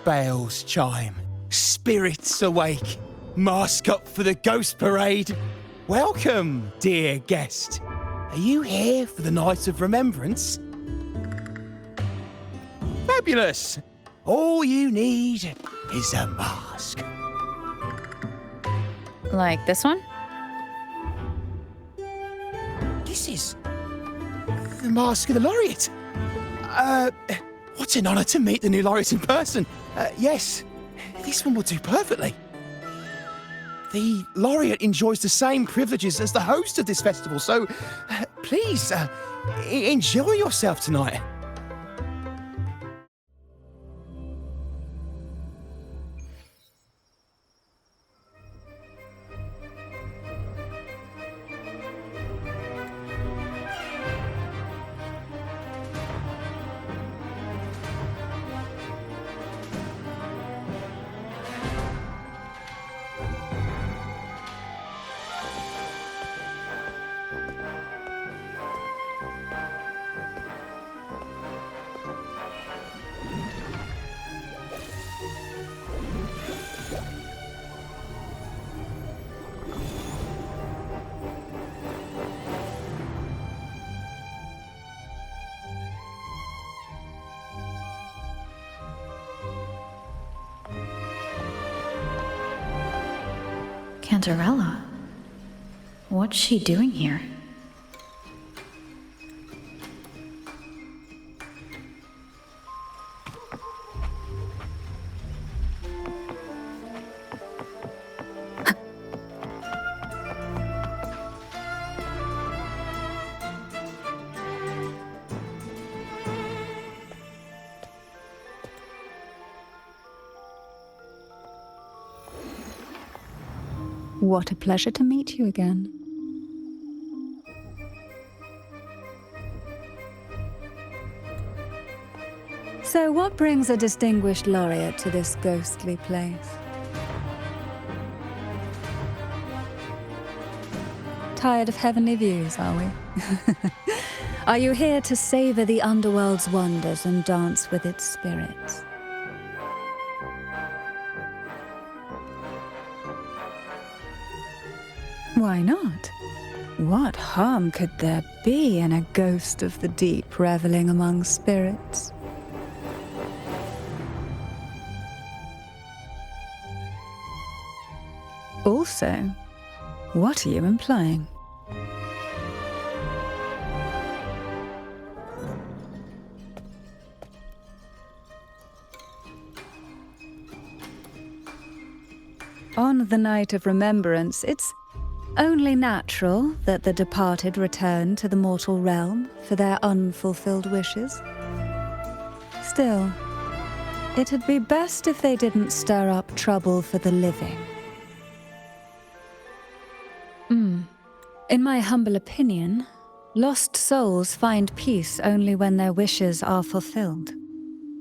bells chime, spirits awake, mask up for the ghost parade. Welcome, dear guest. Are you here for the night of remembrance? Fabulous! All you need is a mask. Like this one? This is the mask of the laureate. What an honour to meet the new laureate in person. Yes, this one will do perfectly. The laureate enjoys the same privileges as the host of this festival, so please enjoy yourself tonight. Cantarella? What's she doing here? What a pleasure to meet you again. So what brings a distinguished laureate to this ghostly place? Tired of heavenly views, are we? Are you here to savor the underworld's wonders and dance with its spirits? Why not? What harm could there be in a ghost of the deep reveling among spirits? Also, what are you implying? On the night of remembrance, it's only natural that the departed return to the mortal realm for their unfulfilled wishes. Still, it'd be best if they didn't stir up trouble for the living. In my humble opinion, lost souls find peace only when their wishes are fulfilled.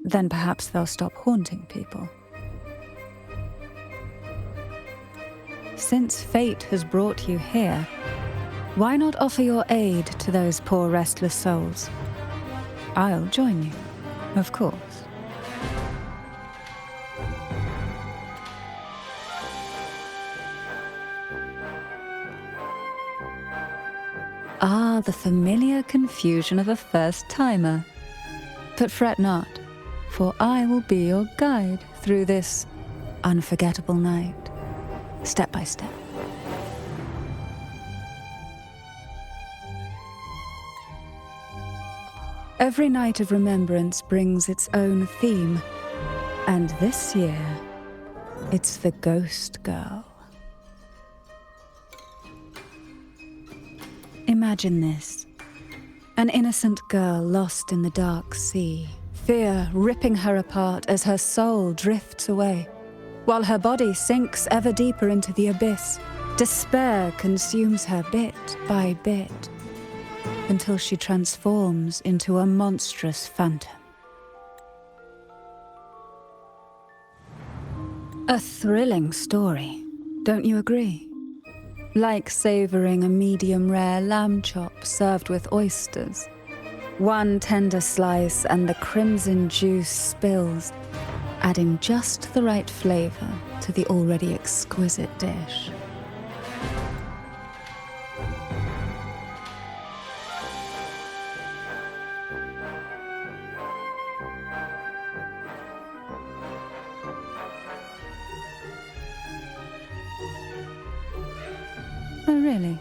Then perhaps they'll stop haunting people. Since fate has brought you here, why not offer your aid to those poor restless souls? I'll join you, of course. Ah, the familiar confusion of a first-timer. But fret not, for I will be your guide through this unforgettable night. Step by step. Every night of remembrance brings its own theme, and this year, it's the Ghost Girl. Imagine this, an innocent girl lost in the dark sea, fear ripping her apart as her soul drifts away. While her body sinks ever deeper into the abyss, despair consumes her bit by bit, until she transforms into a monstrous phantom. A thrilling story, don't you agree? Like savoring a medium-rare lamb chop served with oysters. One tender slice and the crimson juice spills, adding just the right flavor to the already exquisite dish. Oh, really?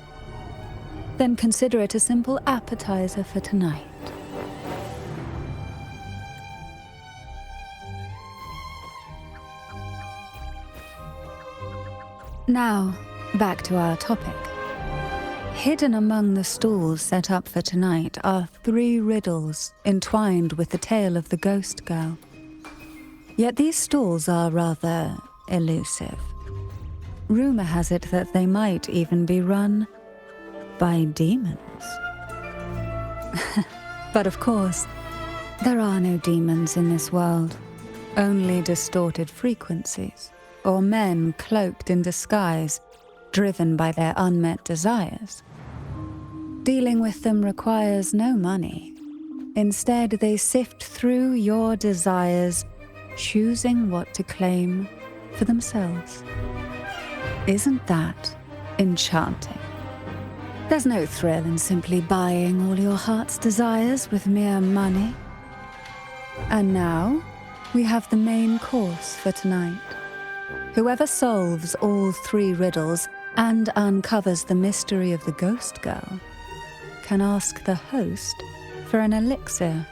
Then consider it a simple appetizer for tonight. Now, back to our topic. Hidden among the stalls set up for tonight are 3 riddles entwined with the tale of the ghost girl. Yet these stalls are rather elusive. Rumor has it that they might even be run by demons. But of course, there are no demons in this world, only distorted frequencies, or men cloaked in disguise, driven by their unmet desires. Dealing with them requires no money. Instead, they sift through your desires, choosing what to claim for themselves. Isn't that enchanting? There's no thrill in simply buying all your heart's desires with mere money. And now, we have the main course for tonight. Whoever solves all 3 riddles and uncovers the mystery of the ghost girl can ask the host for an elixir.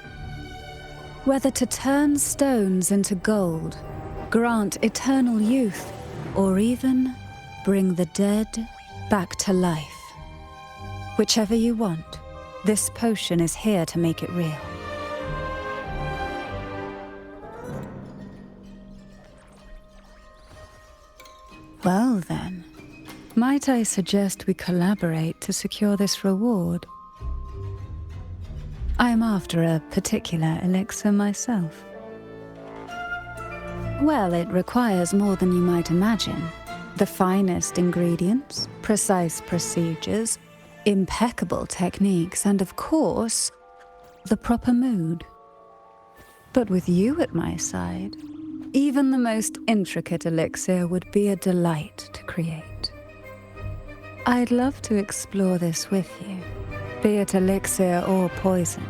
Whether to turn stones into gold, grant eternal youth, or even bring the dead back to life. Whichever you want, this potion is here to make it real. Well then, might I suggest we collaborate to secure this reward? I am after a particular elixir myself. Well, it requires more than you might imagine. The finest ingredients, precise procedures, impeccable techniques, and of course, the proper mood. But with you at my side, even the most intricate elixir would be a delight to create. I'd love to explore this with you, be it elixir or poison.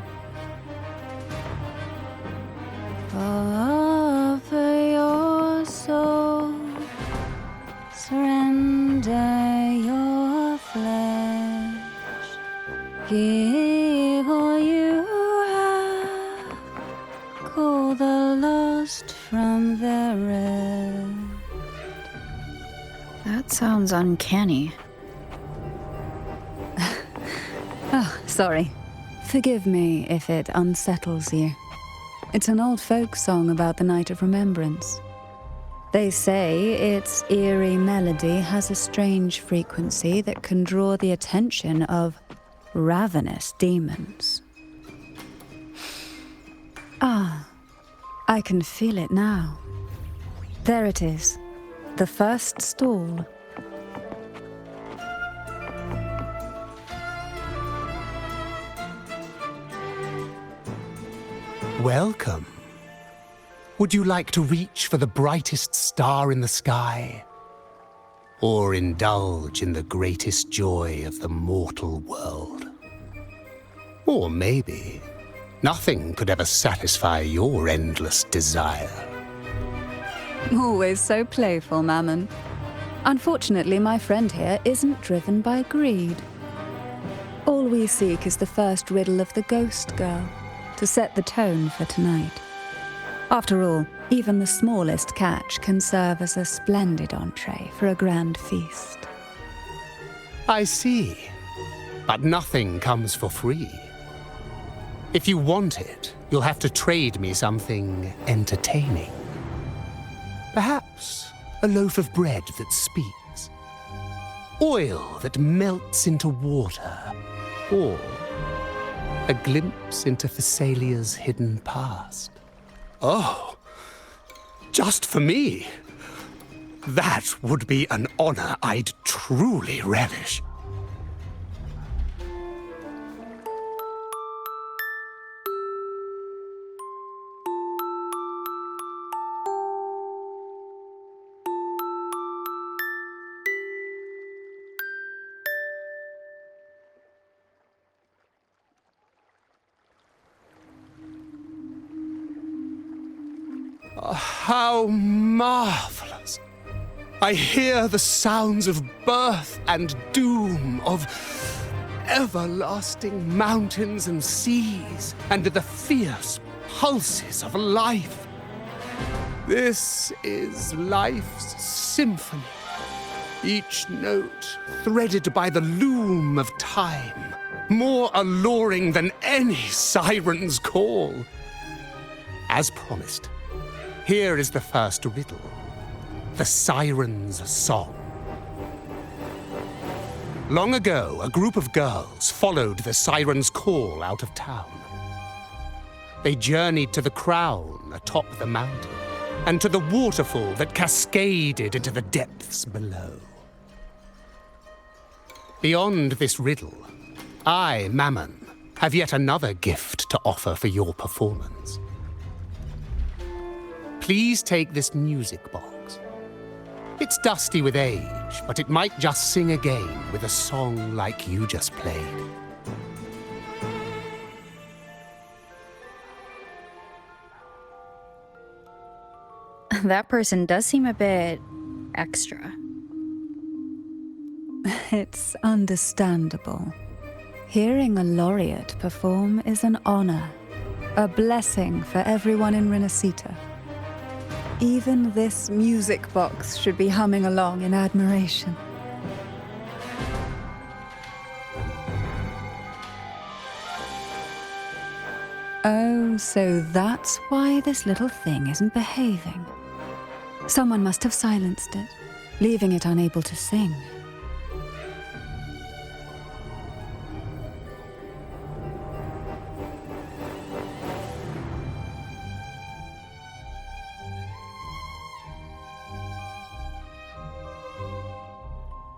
Offer your soul, surrender your flesh, give all you have, call the lost from their rest. That sounds uncanny. Oh, sorry. Forgive me if it unsettles you. It's an old folk song about the Night of Remembrance. They say its eerie melody has a strange frequency that can draw the attention of ravenous demons. Ah, I can feel it now. There it is, the first stall. Welcome. Would you like to reach for the brightest star in the sky? Or indulge in the greatest joy of the mortal world? Or maybe nothing could ever satisfy your endless desire. Always so playful, Mammon. Unfortunately, my friend here isn't driven by greed. All we seek is the first riddle of the ghost girl, to set the tone for tonight. After all, even the smallest catch can serve as a splendid entree for a grand feast. I see. But nothing comes for free. If you want it, you'll have to trade me something entertaining. Perhaps a loaf of bread that speaks, oil that melts into water, or a glimpse into Thessalia's hidden past. Oh, just for me? That would be an honor I'd truly relish. how marvelous! I hear the sounds of birth and doom, of everlasting mountains and seas, and the fierce pulses of life. This is life's symphony, each note threaded by the loom of time, more alluring than any siren's call. As promised, here is the first riddle, the siren's song. Long ago, a group of girls followed the siren's call out of town. They journeyed to the crown atop the mountain, and to the waterfall that cascaded into the depths below. Beyond this riddle, I, Mammon, have yet another gift to offer for your performance. Please take this music box. It's dusty with age, but it might just sing again with a song like you just played. That person does seem a bit extra. It's understandable. Hearing a laureate perform is an honor, a blessing for everyone in Renacita. Even this music box should be humming along in admiration. Oh, so that's why this little thing isn't behaving. Someone must have silenced it, leaving it unable to sing.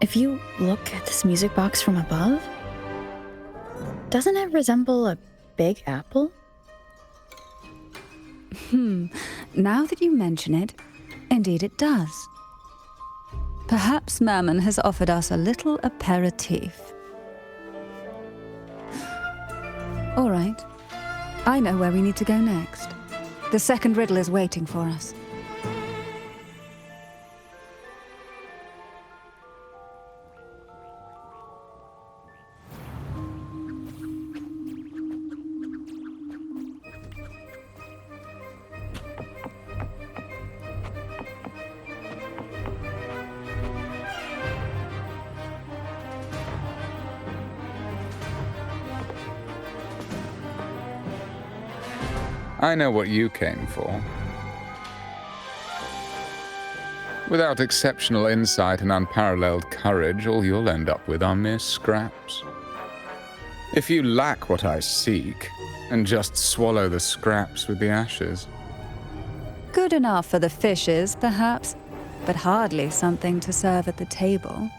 If you look at this music box from above, doesn't it resemble a big apple? Now that you mention it, indeed it does. Perhaps Mammon has offered us a little aperitif. All right. I know where we need to go next. The second riddle is waiting for us. I know what you came for. Without exceptional insight and unparalleled courage, all you'll end up with are mere scraps. If you lack what I seek, and just swallow the scraps with the ashes. Good enough for the fishes, perhaps, but hardly something to serve at the table.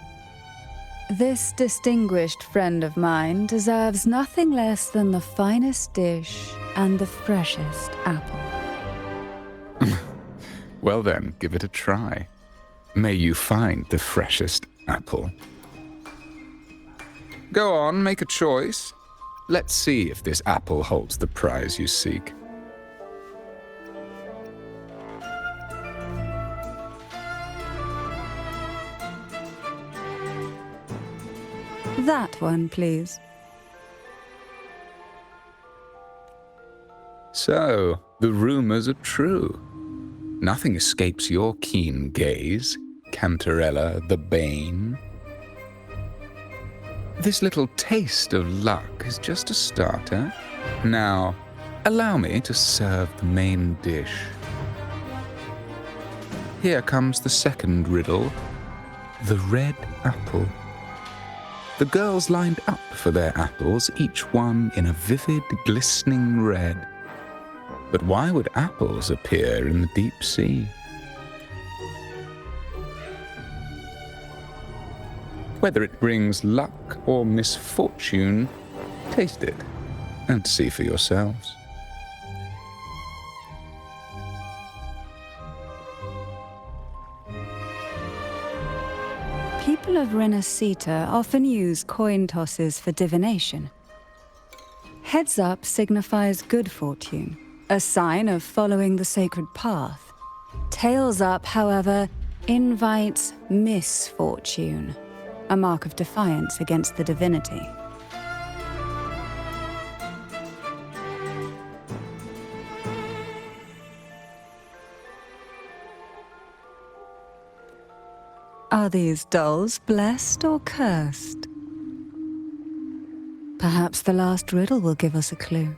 This distinguished friend of mine deserves nothing less than the finest dish and the freshest apple. Well then, give it a try. May you find the freshest apple. Go on, make a choice. Let's see if this apple holds the prize you seek. That one, please. So, the rumors are true. Nothing escapes your keen gaze, Cantarella the Bane. This little taste of luck is just a starter. Now, allow me to serve the main dish. Here comes the second riddle, the red apple. The girls lined up for their apples, each one in a vivid, glistening red. But why would apples appear in the deep sea? Whether it brings luck or misfortune, taste it and see for yourselves. People of Renacita often use coin tosses for divination. Heads up signifies good fortune, a sign of following the sacred path. tails up, however, invites misfortune, a mark of defiance against the divinity. Are these dolls blessed or cursed? Perhaps the last riddle will give us a clue.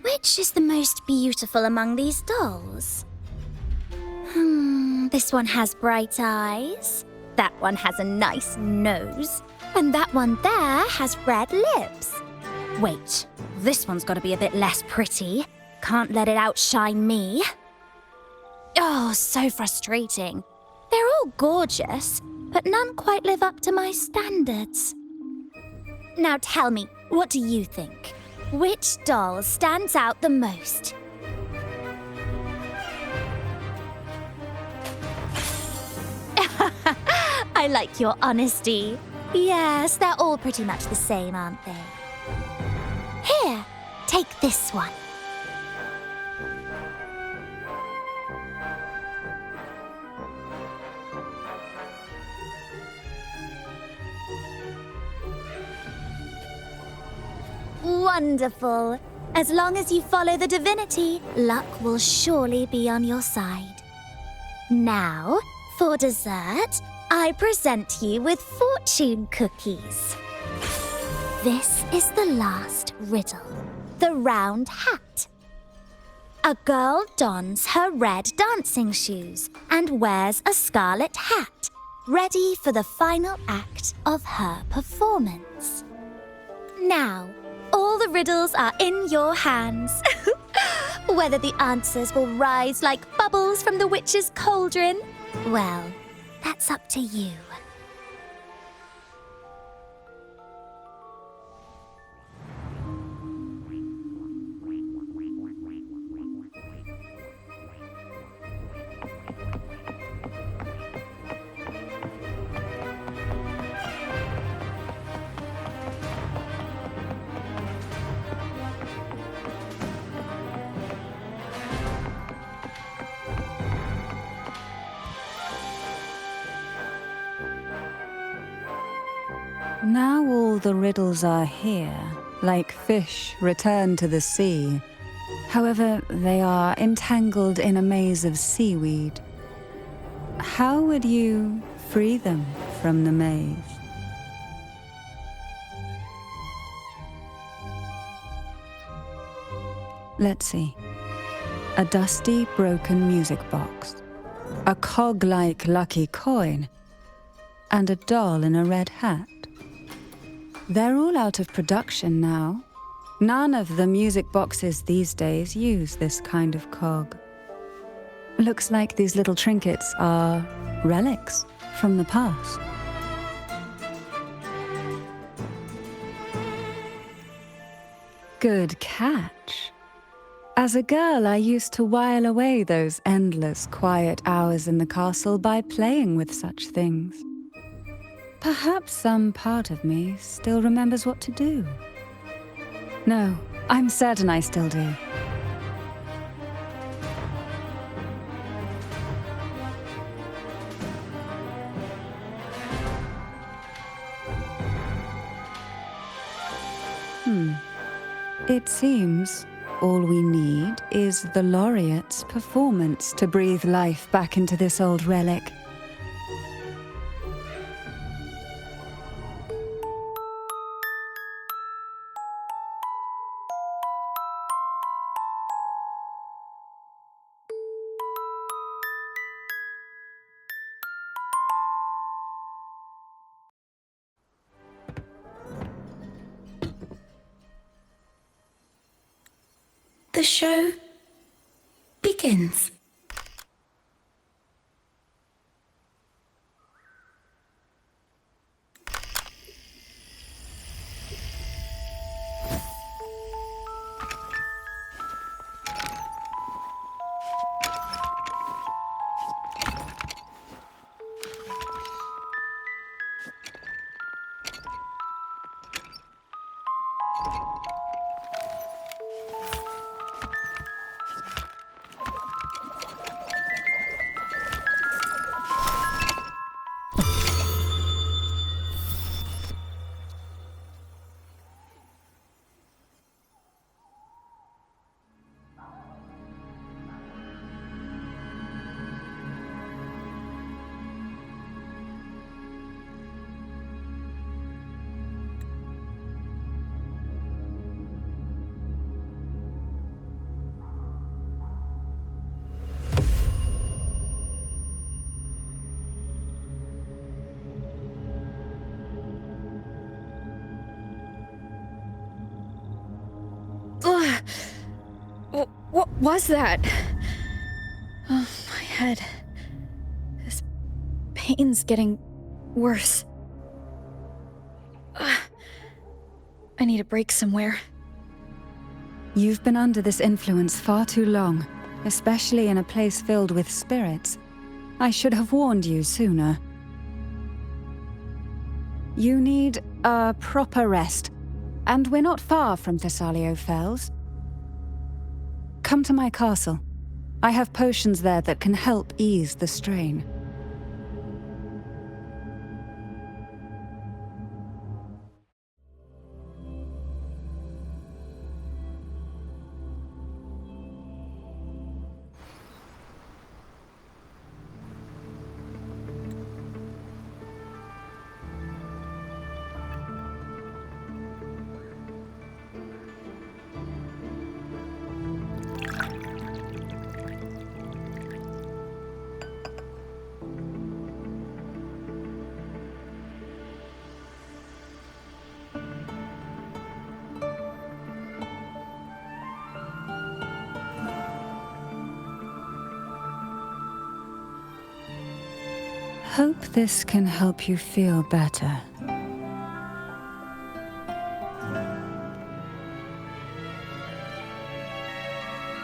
Which is the most beautiful among these dolls? This one has bright eyes. That one has a nice nose. And that one there has red lips. Wait, this one's got to be a bit less pretty. Can't let it outshine me. Oh, so frustrating. They're all gorgeous, but none quite live up to my standards. Now tell me, what do you think? Which doll stands out the most? I like your honesty. Yes, they're all pretty much the same, aren't they? Here, take this one. Wonderful. As long as you follow the divinity, luck will surely be on your side. Now, for dessert, I present you with fortune cookies. This is the last riddle, the round hat. A girl dons her red dancing shoes and wears a scarlet hat, ready for the final act of her performance. Now, all the riddles are in your hands. Whether the answers will rise like bubbles from the witch's cauldron, well, that's up to you. Now all the riddles are here, like fish returned to the sea. However, they are entangled in a maze of seaweed. How would you free them from the maze? Let's see. A dusty, broken music box, a cog-like lucky coin, and a doll in a red hat. They're all out of production now. None of the music boxes these days use this kind of cog. Looks like these little trinkets are relics from the past. Good catch. As a girl, I used to while away those endless, quiet hours in the castle by playing with such things. Perhaps some part of me still remembers what to do. No, I'm certain I still do. It seems all we need is the laureate's performance to breathe life back into this old relic. the show begins. What was that? Oh, my head. This pain's getting worse. I need a break somewhere. You've been under this influence far too long, especially in a place filled with spirits. I should have warned you sooner. You need a proper rest, and we're not far from Thessalio Fells. Come to my castle. I have potions there that can help ease the strain. Hope this can help you feel better.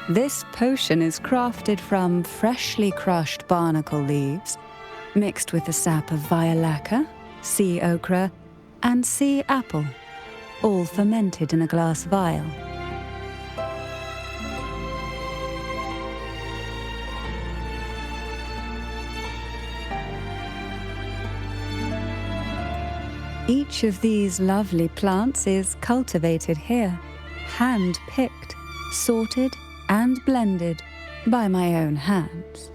This potion is crafted from freshly crushed barnacle leaves, mixed with the sap of violaca, sea ochre, and sea apple, all fermented in a glass vial. Each of these lovely plants is cultivated here, hand-picked, sorted, and blended by my own hands.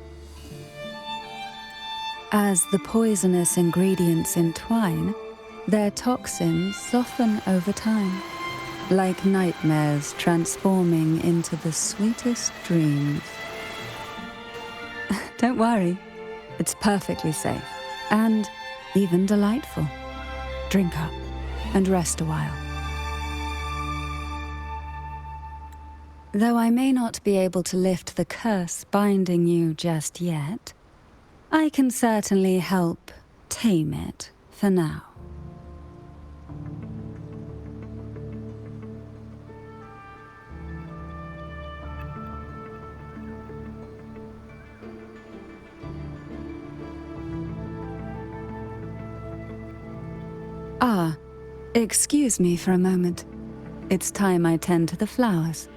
As the poisonous ingredients entwine, their toxins soften over time, like nightmares transforming into the sweetest dreams. Don't worry, it's perfectly safe, and even delightful. Drink up and rest a while. Though I may not be able to lift the curse binding you just yet, I can certainly help tame it for now. Ah, excuse me for a moment. It's time I tend to the flowers.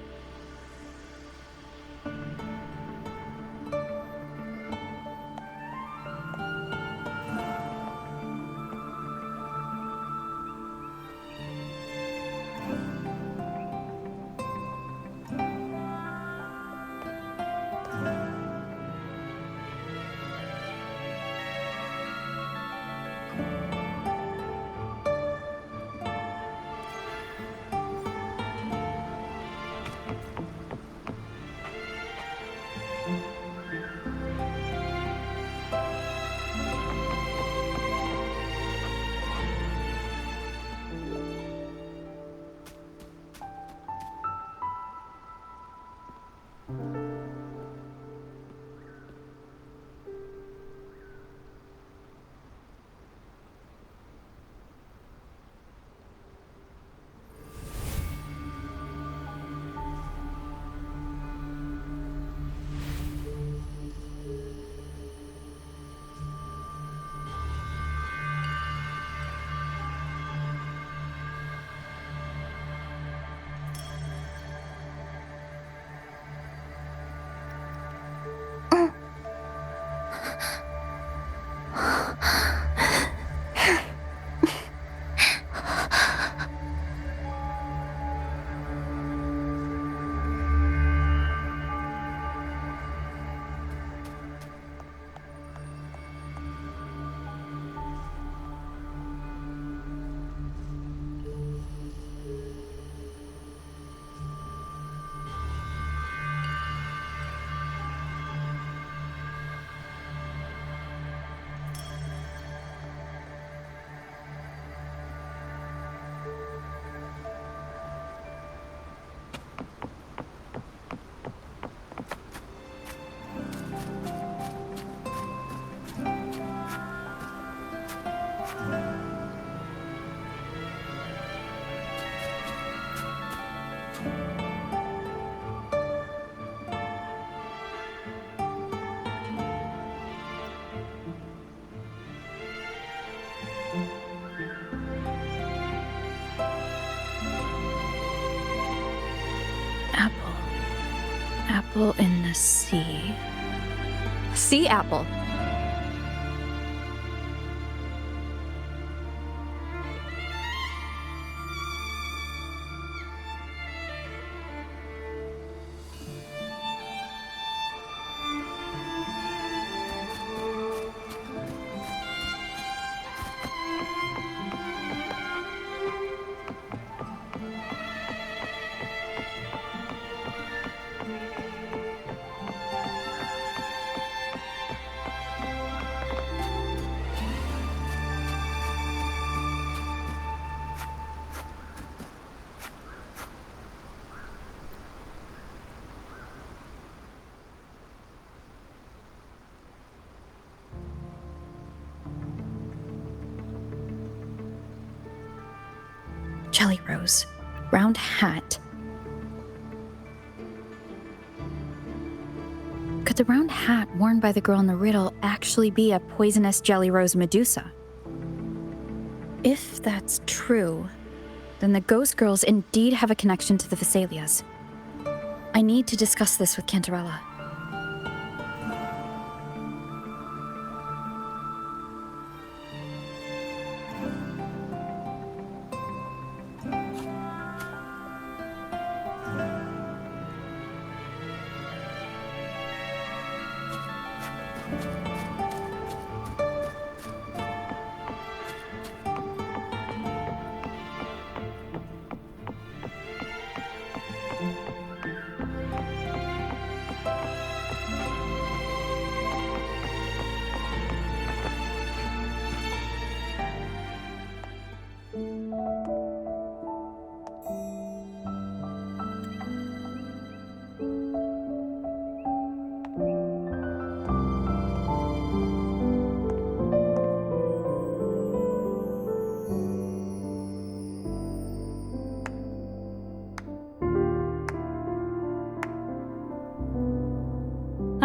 Apple. Apple in the sea. Sea apple. Jelly rose. Round hat. Could the round hat worn by the girl in the riddle actually be a poisonous jelly rose Medusa? If that's true, then the ghost girls indeed have a connection to the Thessalias. I need to discuss this with Cantarella.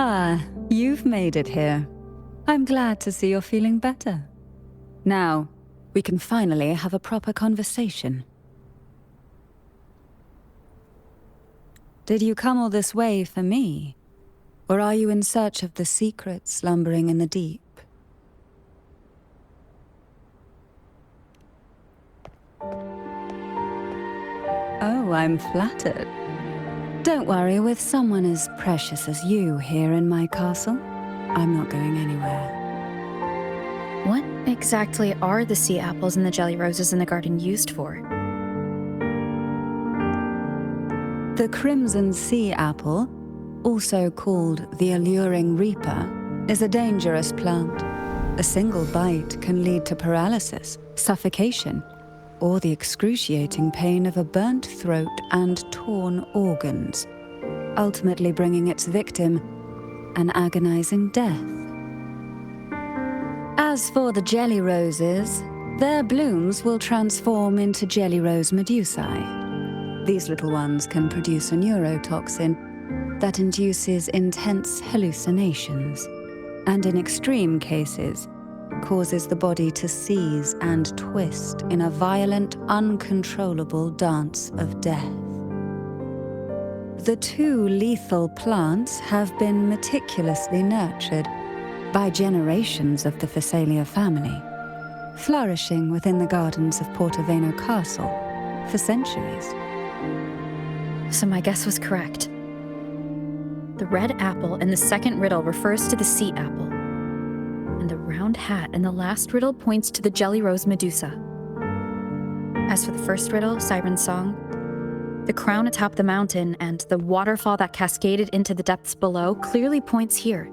Ah, you've made it here. I'm glad to see you're feeling better. Now, we can finally have a proper conversation. Did you come all this way for me? Or are you in search of the secret slumbering in the deep? Oh, I'm flattered. Don't worry, with someone as precious as you here in my castle, I'm not going anywhere. What exactly are the sea apples and the jelly roses in the garden used for? The crimson sea apple, also called the alluring reaper, is a dangerous plant. A single bite can lead to paralysis, suffocation, or the excruciating pain of a burnt throat and torn organs, ultimately bringing its victim an agonizing death. As for the jelly roses, their blooms will transform into jelly rose medusae. These little ones can produce a neurotoxin that induces intense hallucinations, and in extreme cases, causes the body to seize and twist in a violent, uncontrollable dance of death. The two lethal plants have been meticulously nurtured by generations of the Thessalia family, flourishing within the gardens of Portoveno Castle for centuries. So my guess was correct. The red apple in the second riddle refers to the sea apple, and the round hat in the last riddle points to the jelly rose Medusa. As for the first riddle, Siren's Song, the crown atop the mountain and the waterfall that cascaded into the depths below clearly points here.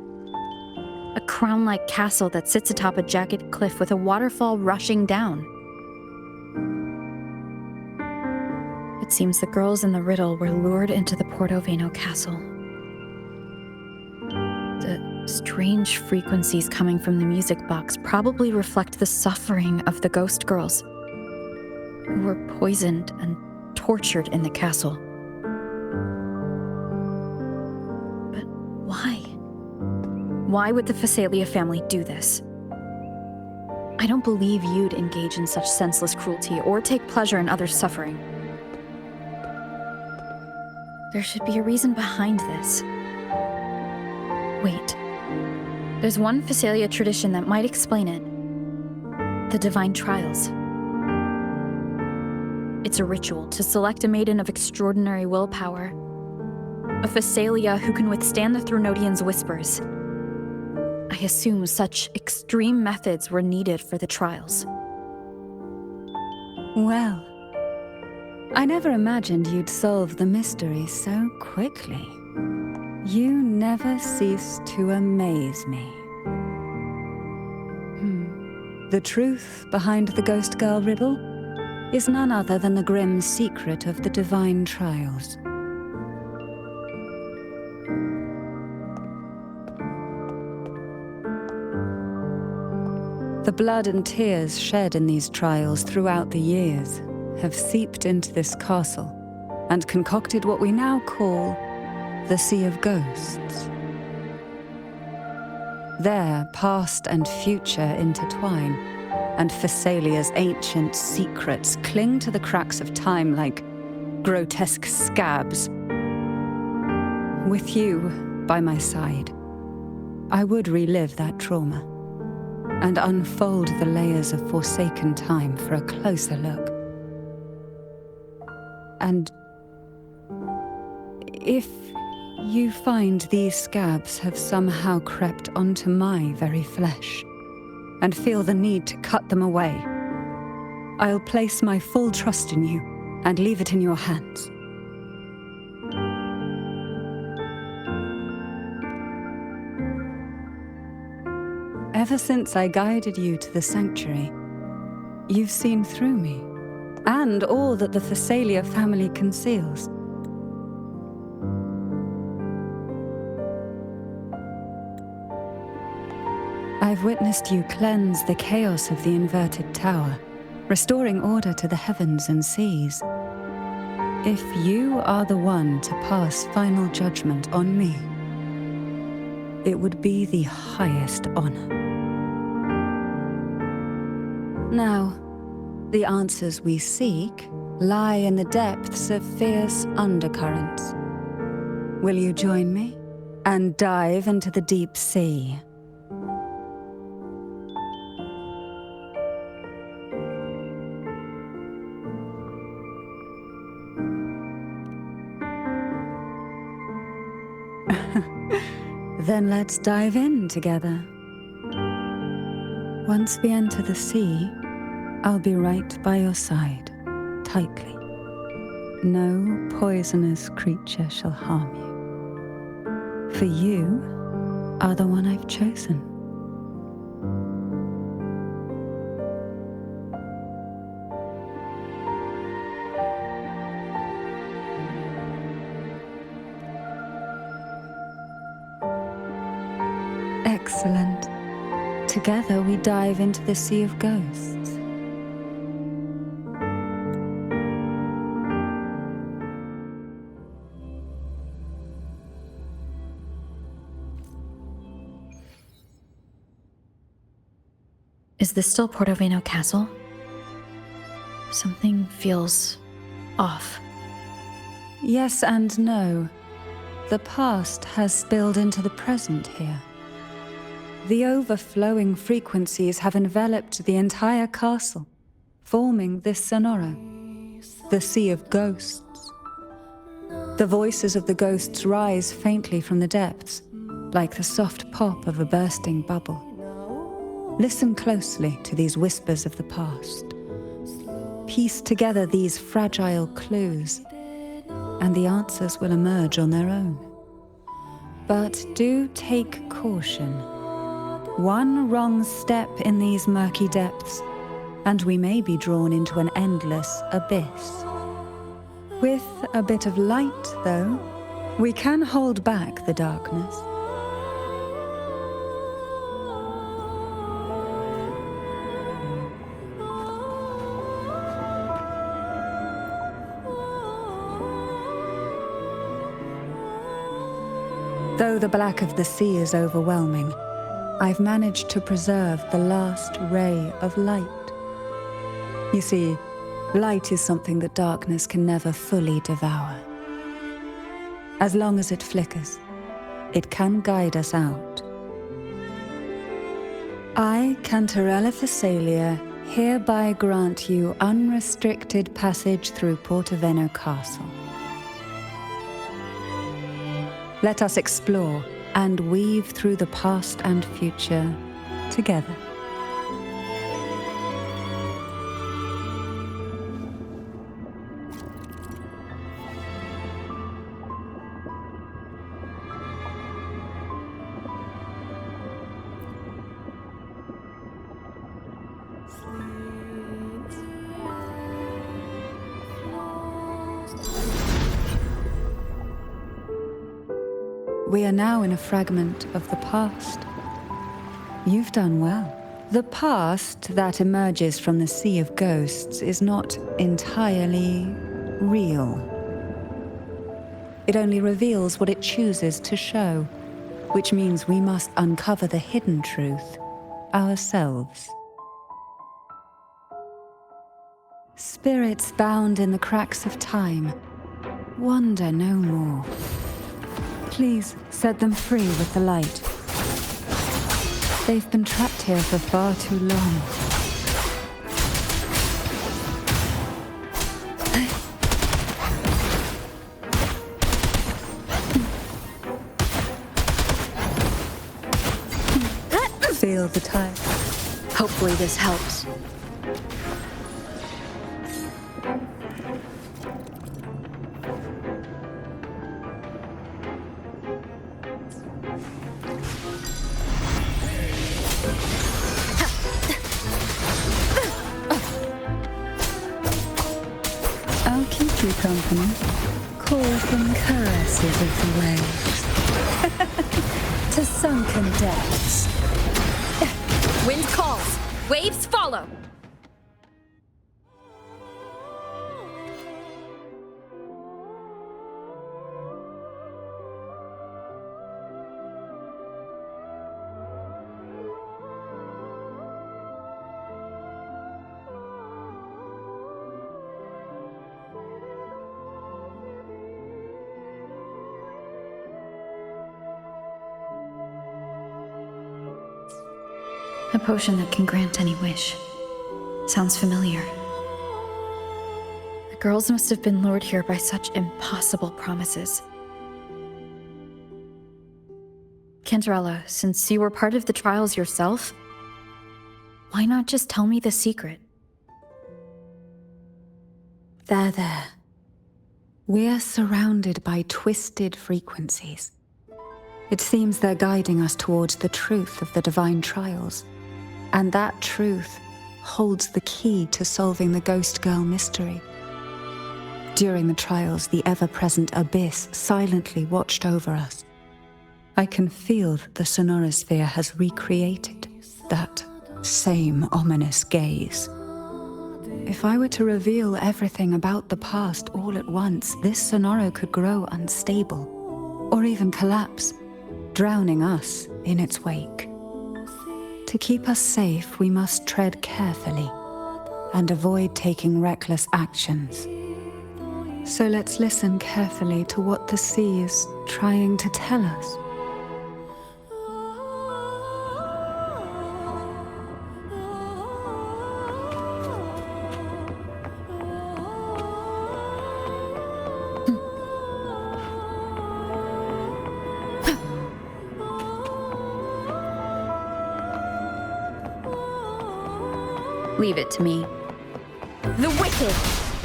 A crown-like castle that sits atop a jagged cliff with a waterfall rushing down. It seems the girls in the riddle were lured into the Portoveno castle. The strange frequencies coming from the music box probably reflect the suffering of the ghost girls, who were poisoned and tortured in the castle. But why? Why would the Thessalia family do this? I don't believe you'd engage in such senseless cruelty or take pleasure in others' suffering. There should be a reason behind this. Wait. There's one Phasalia tradition that might explain it. The Divine Trials. It's a ritual to select a maiden of extraordinary willpower. A Phasalia who can withstand the Thronodians' whispers. I assume such extreme methods were needed for the trials. Well, I never imagined you'd solve the mystery so quickly. You never cease to amaze me. The truth behind the Ghost Girl riddle is none other than the grim secret of the Divine Trials. The blood and tears shed in these trials throughout the years have seeped into this castle and concocted what we now call the Sea of Ghosts. There, past and future intertwine, and Phasalia's ancient secrets cling to the cracks of time like grotesque scabs. With you by my side, I would relive that trauma and unfold the layers of forsaken time for a closer look. And if you find these scabs have somehow crept onto my very flesh, and feel the need to cut them away, I'll place my full trust in you and leave it in your hands. Ever since I guided you to the sanctuary, you've seen through me, and all that the Phasalia family conceals. I've witnessed you cleanse the chaos of the inverted tower, restoring order to the heavens and seas. If you are the one to pass final judgment on me, it would be the highest honor. Now, the answers we seek lie in the depths of fierce undercurrents. Will you join me and dive into the deep sea? Then let's dive in together. Once we enter the sea, I'll be right by your side, tightly. No poisonous creature shall harm you. For you are the one I've chosen. Excellent. Together we dive into the Sea of Ghosts. Is this still Portoveno Castle? Something feels off. Yes and no. The past has spilled into the present here. The overflowing frequencies have enveloped the entire castle, forming this sonoro, the Sea of Ghosts. The voices of the ghosts rise faintly from the depths, like the soft pop of a bursting bubble. Listen closely to these whispers of the past. Piece together these fragile clues, and the answers will emerge on their own. But do take caution. One wrong step in these murky depths, and we may be drawn into an endless abyss. With a bit of light, though, we can hold back the darkness. Though the black of the sea is overwhelming, I've managed to preserve the last ray of light. You see, light is something that darkness can never fully devour. As long as it flickers, it can guide us out. I, Cantarella Thessalia, hereby grant you unrestricted passage through Portoveno Castle. Let us explore and weave through the past and future together. We are now in a fragment of the past. You've done well. The past that emerges from the sea of ghosts is not entirely real. It only reveals what it chooses to show, which means we must uncover the hidden truth ourselves. Spirits bound in the cracks of time, wander no more. Please set them free with the light. They've been trapped here for far too long. Feel the tide. Hopefully this helps. I'll keep you company. Call from caresses of the waves to sunken depths. Wind calls, waves follow. A potion that can grant any wish. Sounds familiar. The girls must have been lured here by such impossible promises. Cantarella, since you were part of the trials yourself, why not just tell me the secret? There. We're surrounded by twisted frequencies. It seems they're guiding us towards the truth of the divine trials. And that truth holds the key to solving the Ghost Girl mystery. During the trials, the ever-present abyss silently watched over us. I can feel that the sonorosphere has recreated that same ominous gaze. If I were to reveal everything about the past all at once, this sonoro could grow unstable, or even collapse, drowning us in its wake. To keep us safe, we must tread carefully and avoid taking reckless actions. So let's listen carefully to what the sea is trying to tell us. Leave it to me. The wicked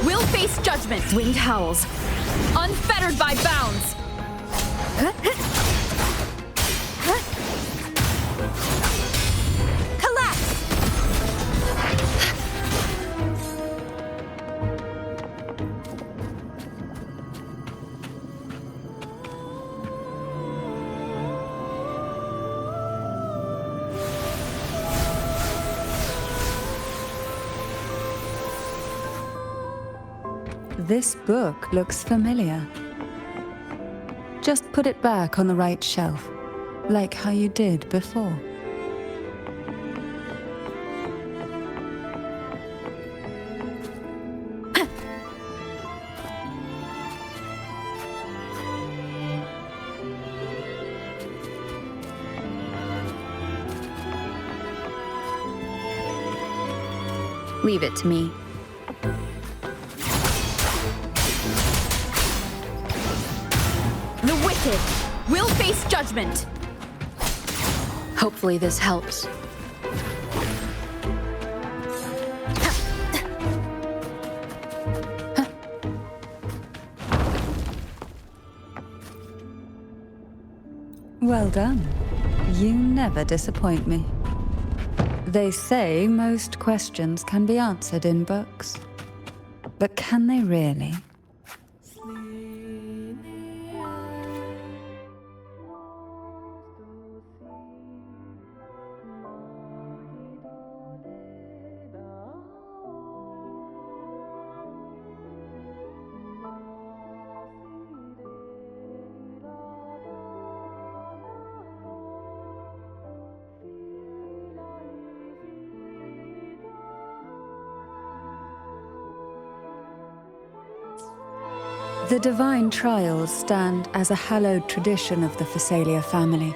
will face judgment. Wind howls, unfettered by bounds. Collapse! This book looks familiar. Just put it back on the right shelf, like how you did before. Leave it to me. The wicked will face judgment! Hopefully this helps. Well done. You never disappoint me. They say most questions can be answered in books. But can they really? The divine trials stand as a hallowed tradition of the Phasalia family,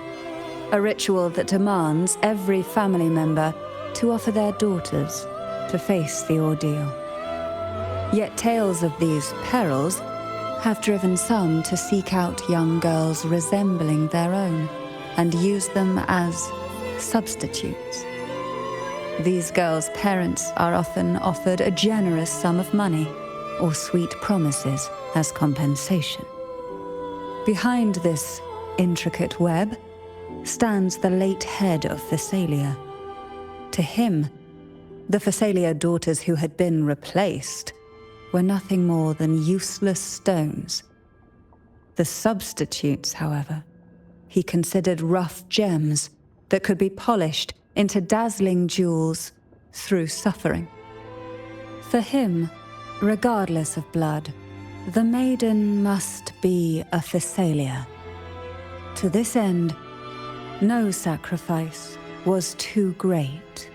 a ritual that demands every family member to offer their daughters to face the ordeal. Yet tales of these perils have driven some to seek out young girls resembling their own and use them as substitutes. These girls' parents are often offered a generous sum of money or sweet promises as compensation. Behind this intricate web stands the late head of Phasalia. To him, the Phasalia daughters who had been replaced were nothing more than useless stones. The substitutes, however, he considered rough gems that could be polished into dazzling jewels through suffering. For him, regardless of blood, the maiden must be a Phasalia. To this end, no sacrifice was too great.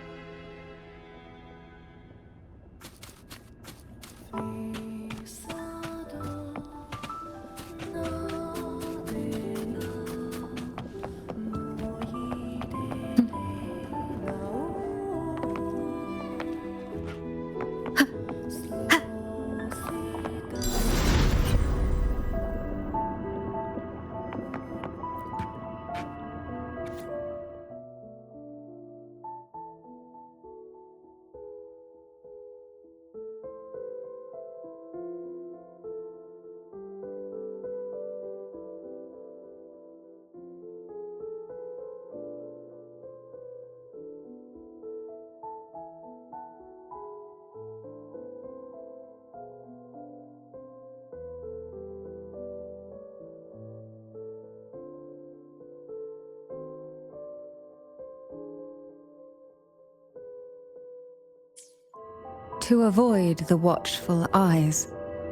To avoid the watchful eyes,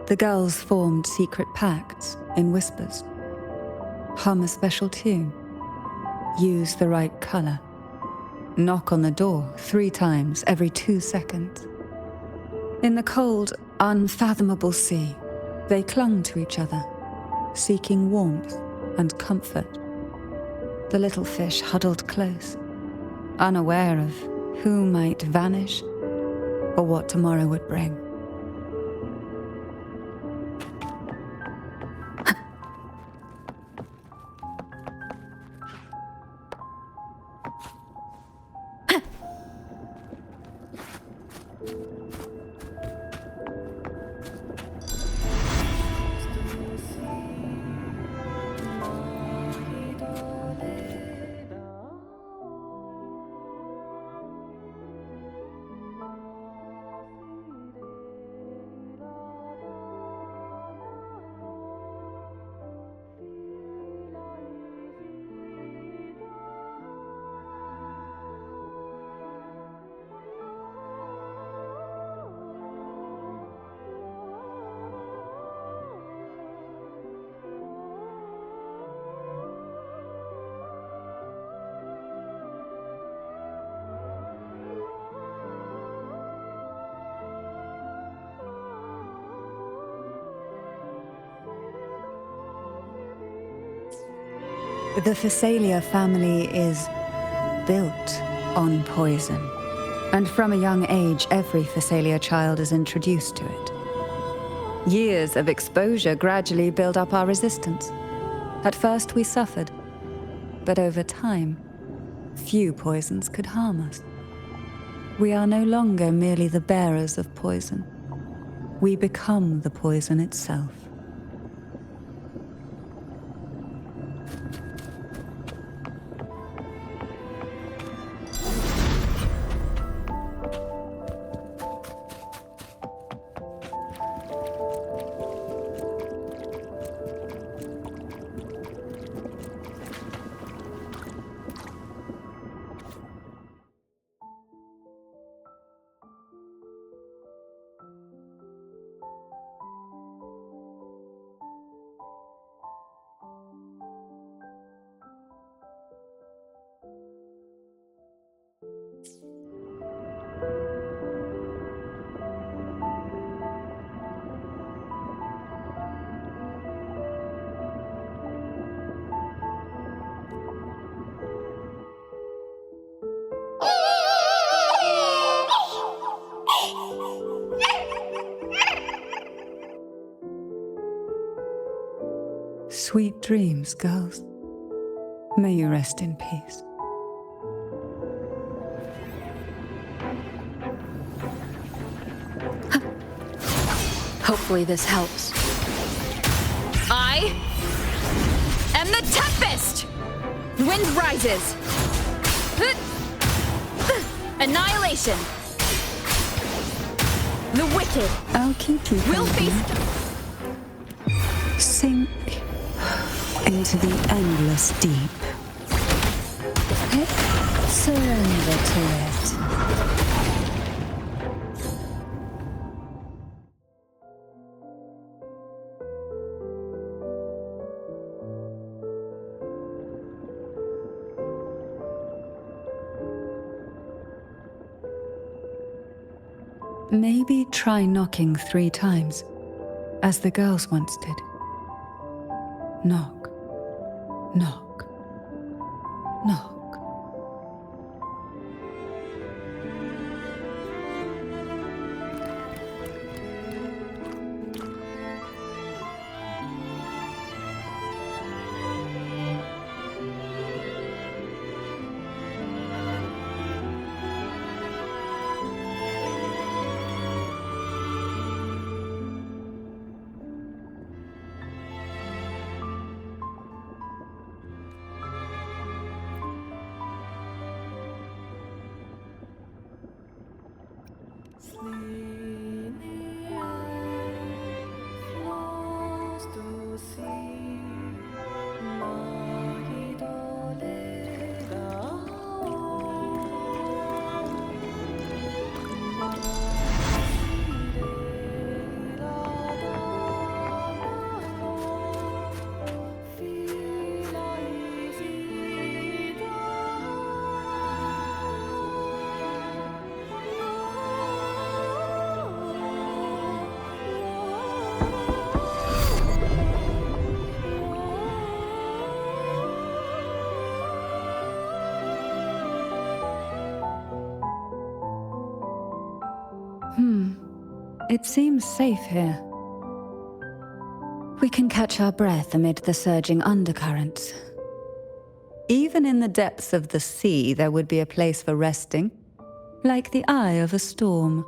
the girls formed secret pacts in whispers. Hum a special tune. Use the right color. Knock on the door 3 times every 2 seconds. In the cold, unfathomable sea, they clung to each other, seeking warmth and comfort. The little fish huddled close, unaware of who might vanish or what tomorrow would bring. The Phasalia family is built on poison. And from a young age, every Phasalia child is introduced to it. Years of exposure gradually build up our resistance. At first we suffered, but over time, few poisons could harm us. We are no longer merely the bearers of poison. We become the poison itself. Sweet dreams, girls. May you rest in peace. Hopefully this helps. I am the Tempest! The wind rises. Annihilation. The wicked I'll keep you will company. feast. Sink into the endless deep. Surrender to it. Maybe try knocking 3 times, as the girls once did. Knock, knock, knock. It seems safe here. We can catch our breath amid the surging undercurrents. Even in the depths of the sea, there would be a place for resting, like the eye of a storm.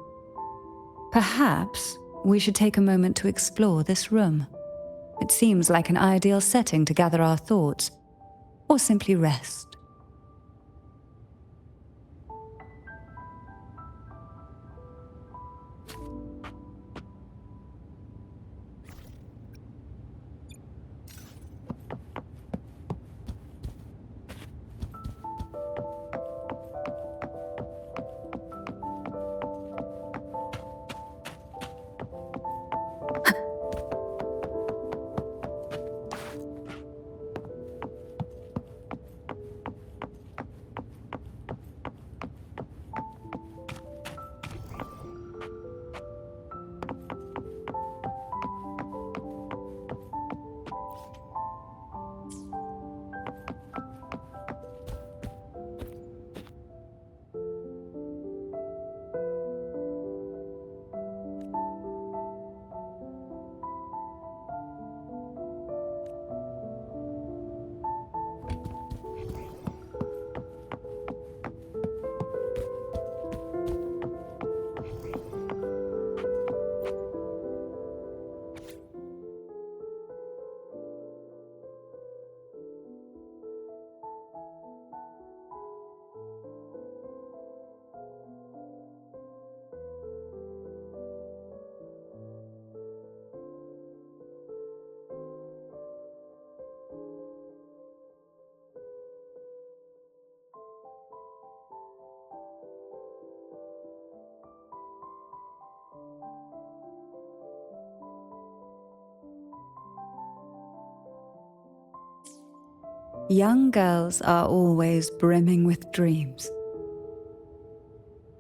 Perhaps we should take a moment to explore this room. It seems like an ideal setting to gather our thoughts, or simply rest. Young girls are always brimming with dreams.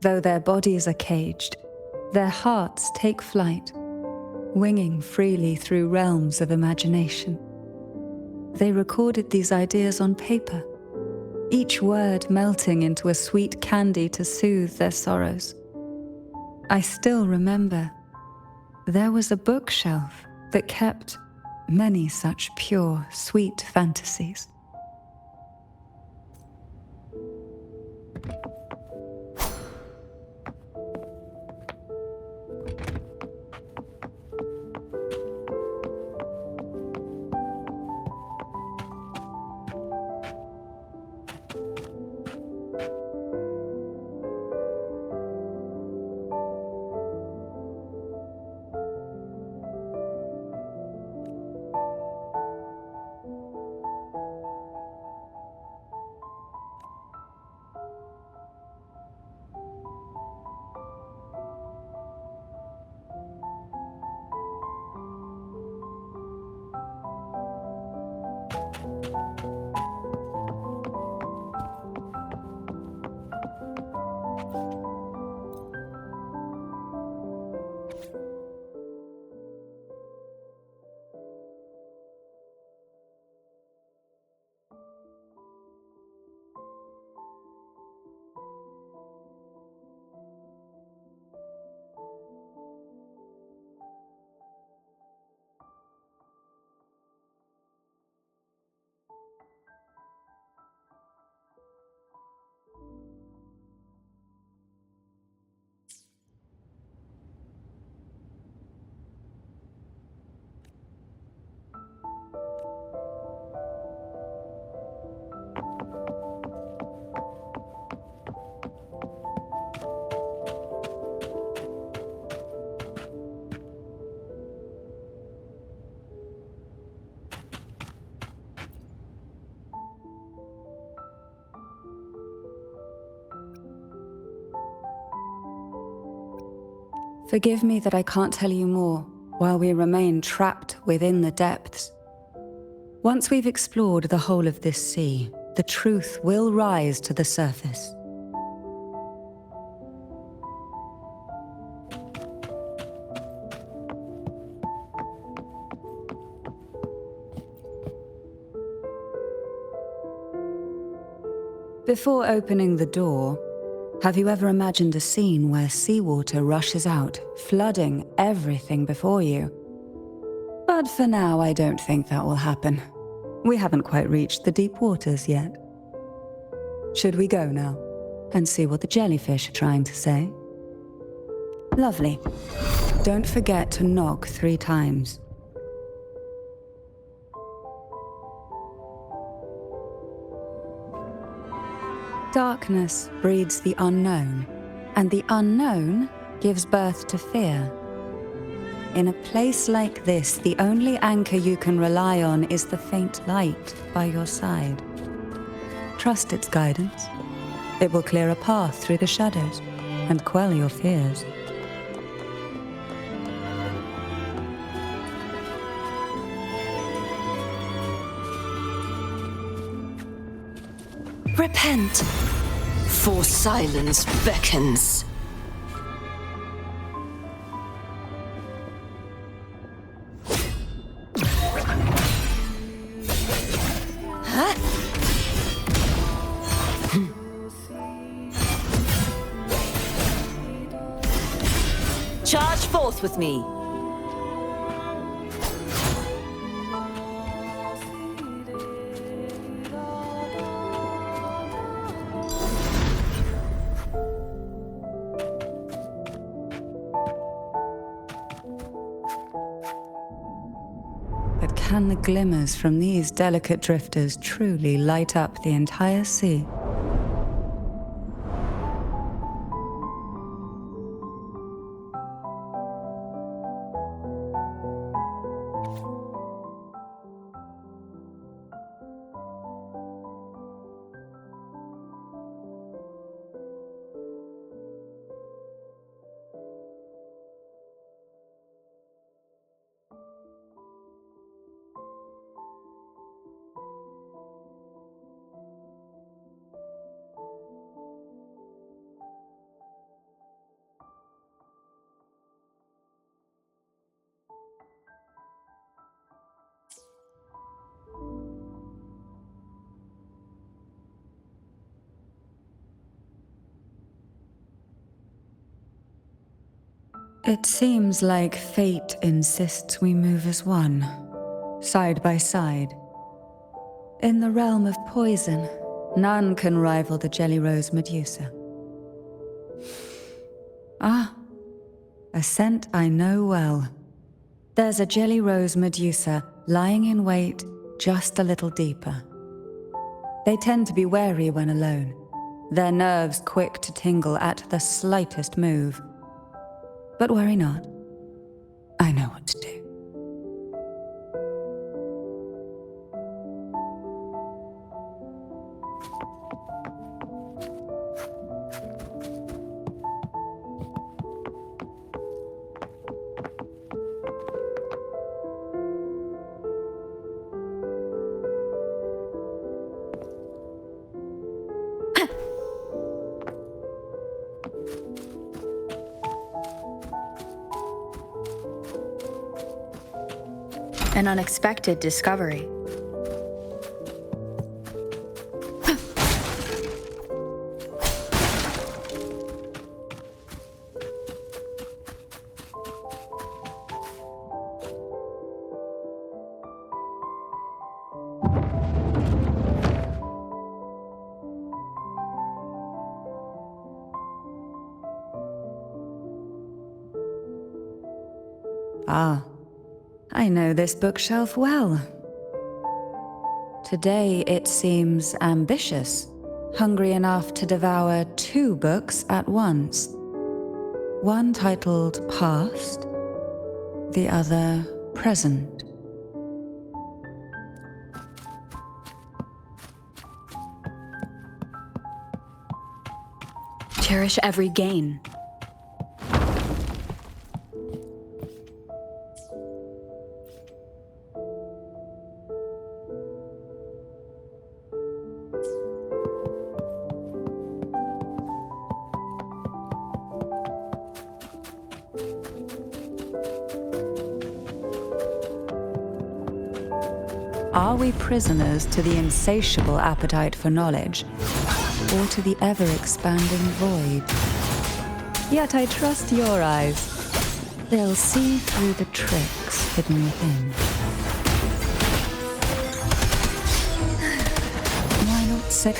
Though their bodies are caged, their hearts take flight, winging freely through realms of imagination. They recorded these ideas on paper, each word melting into a sweet candy to soothe their sorrows. I still remember there was a bookshelf that kept many such pure, sweet fantasies. Forgive me that I can't tell you more while we remain trapped within the depths. Once we've explored the whole of this sea, the truth will rise to the surface. Before opening the door, have you ever imagined a scene where seawater rushes out, flooding everything before you? But for now, I don't think that will happen. We haven't quite reached the deep waters yet. Should we go now and see what the jellyfish are trying to say? Lovely. Don't forget to knock 3 times. Darkness breeds the unknown, and the unknown gives birth to fear. In a place like this, the only anchor you can rely on is the faint light by your side. Trust its guidance. It will clear a path through the shadows and quell your fears. Repent, for silence beckons. Huh? Charge forth with me. But can the glimmers from these delicate drifters truly light up the entire sea? It seems like fate insists we move as one, side by side. In the realm of poison, none can rival the Jelly Rose Medusa. Ah, a scent I know well. There's a Jelly Rose Medusa lying in wait just a little deeper. They tend to be wary when alone, their nerves quick to tingle at the slightest move. But worry not. I know what to do. An unexpected discovery. Ah, I know this bookshelf well. Today it seems ambitious, hungry enough to devour 2 books at once. One titled Past, the other Present. Cherish every gain. Are we prisoners to the insatiable appetite for knowledge, or to the ever-expanding void? Yet I trust your eyes. They'll see through the tricks hidden within. Why not say...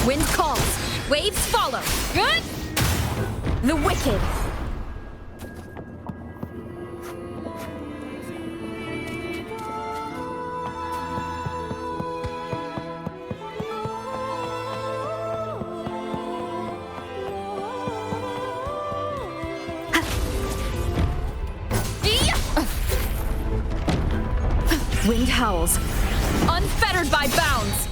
Wind calls, waves follow. Good? The wicked. Wind howls, unfettered by bounds.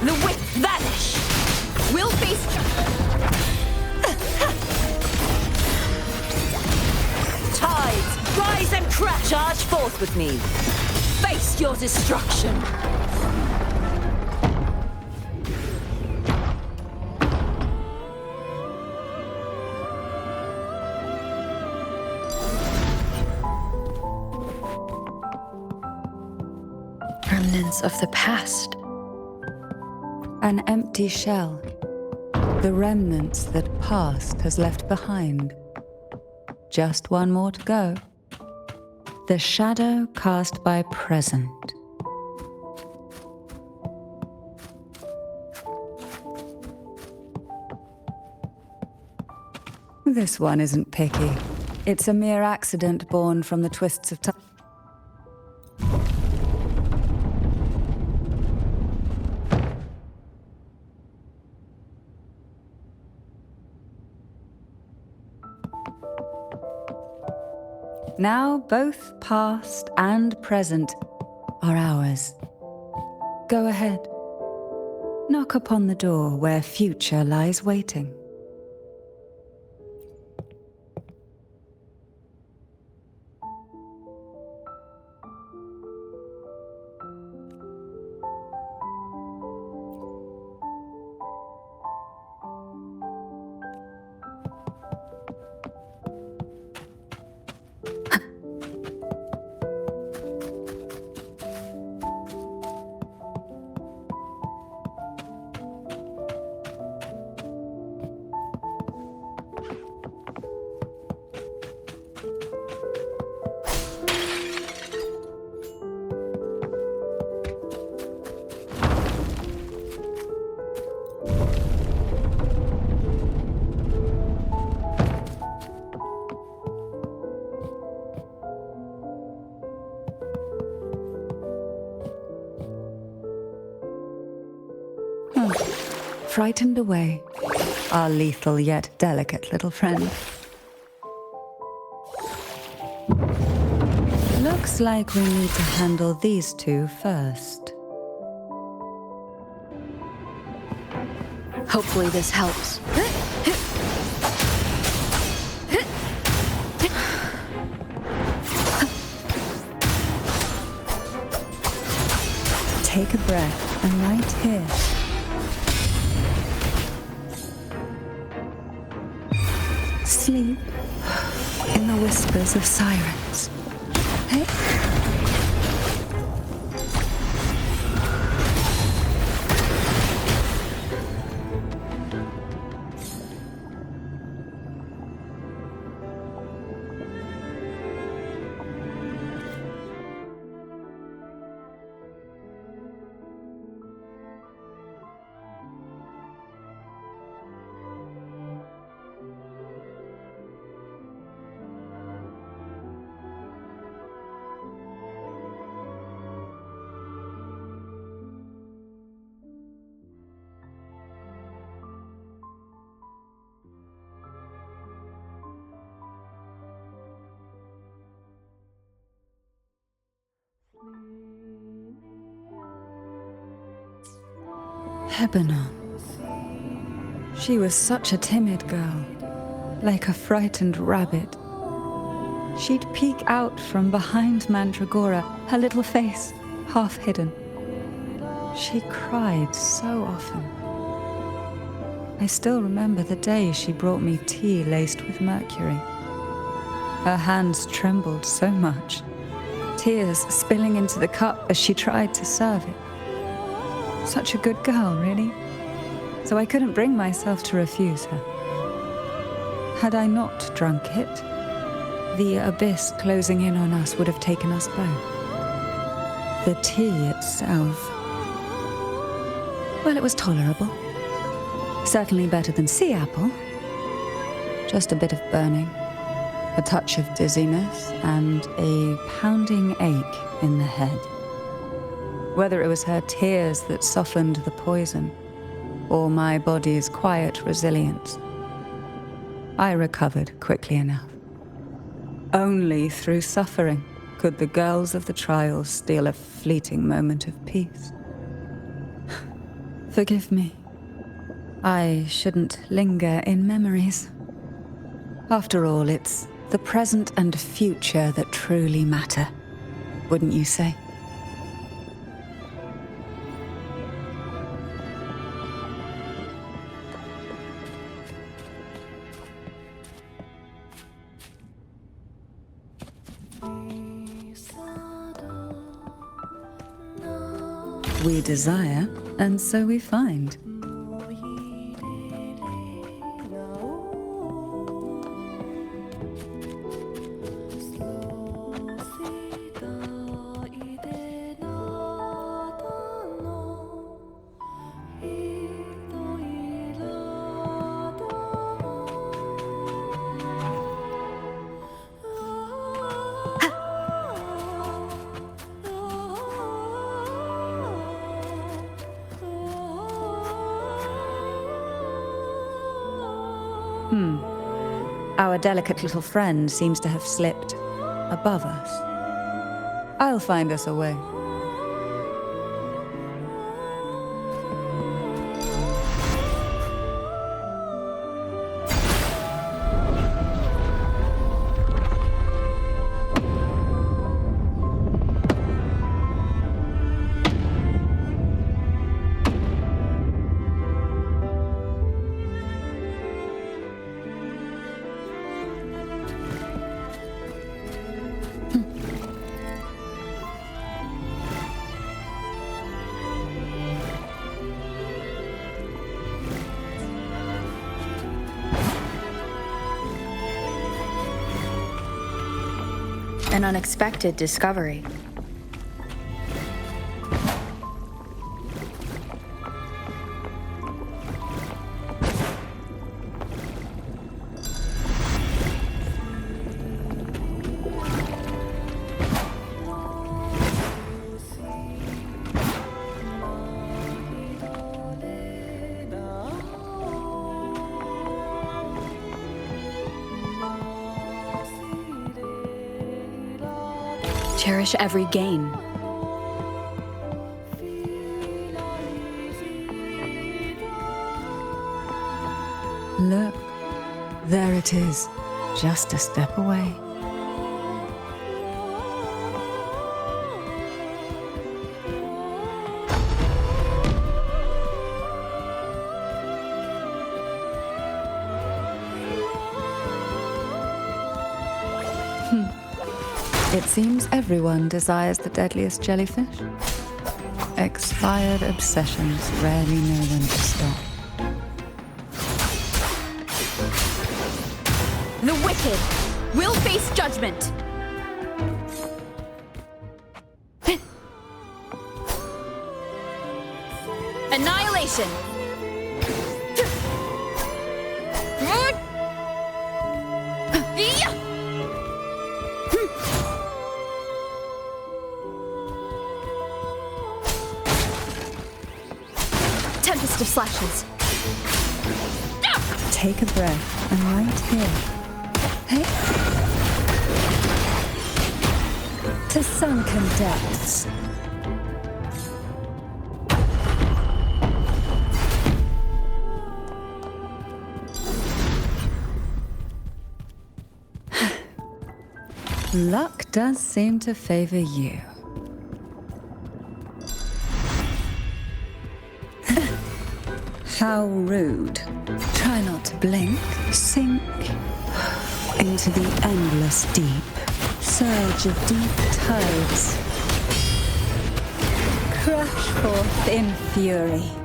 The wick vanish. We'll face. Tides, rise and crash. Charge forth with me. Face your destruction. Remnants of the past. An empty shell. The remnants that past has left behind. Just one more to go. The shadow cast by present. This one isn't picky. It's a mere accident born from the twists of time. Now both past and present are ours. Go ahead. Knock upon the door where future lies waiting. frightened away our lethal yet delicate little friend. Looks like we need to handle these two first. Hopefully this helps. Take a breath, and right here. Sleep in the whispers of sirens. Hey? Lebanon. She was such a timid girl, like a frightened rabbit. She'd peek out from behind Mandragora, her little face half hidden. She cried so often. I still remember the day she brought me tea laced with mercury. Her hands trembled so much, tears spilling into the cup as she tried to serve it. Such a good girl, really. So I couldn't bring myself to refuse her. Had I not drunk it, the abyss closing in on us would have taken us both. The tea itself, well, it was tolerable. Certainly better than sea apple. Just a bit of burning, a touch of dizziness, and a pounding ache in the head. Whether it was her tears that softened the poison, or my body's quiet resilience, I recovered quickly enough. Only through suffering could the girls of the trials steal a fleeting moment of peace. Forgive me. I shouldn't linger in memories. After all, it's the present and future that truly matter, wouldn't you say? We desire, and so we find. Our delicate little friend seems to have slipped above us. I'll find us a way. An unexpected discovery. Cherish every gain. Look, there it is, just a step away. It seems everyone desires the deadliest jellyfish. Expired obsessions rarely know when to stop. The wicked will face judgment. Annihilation. Tempest of slashes. Take a breath, I'm right here. Hey? To sunken depths. Luck does seem to favor you. How rude. Try not to blink. Sink into the endless deep. Surge of deep tides. Crash forth in fury.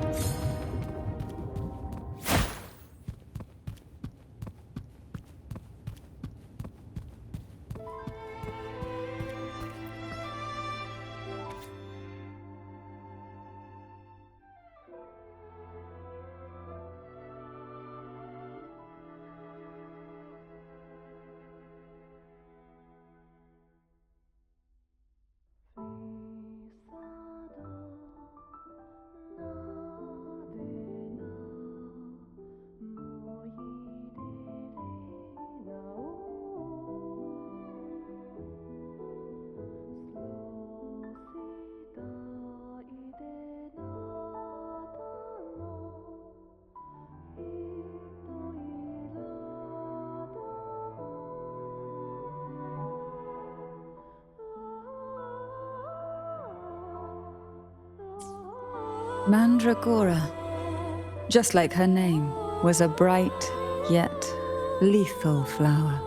Mandragora, just like her name, was a bright yet lethal flower.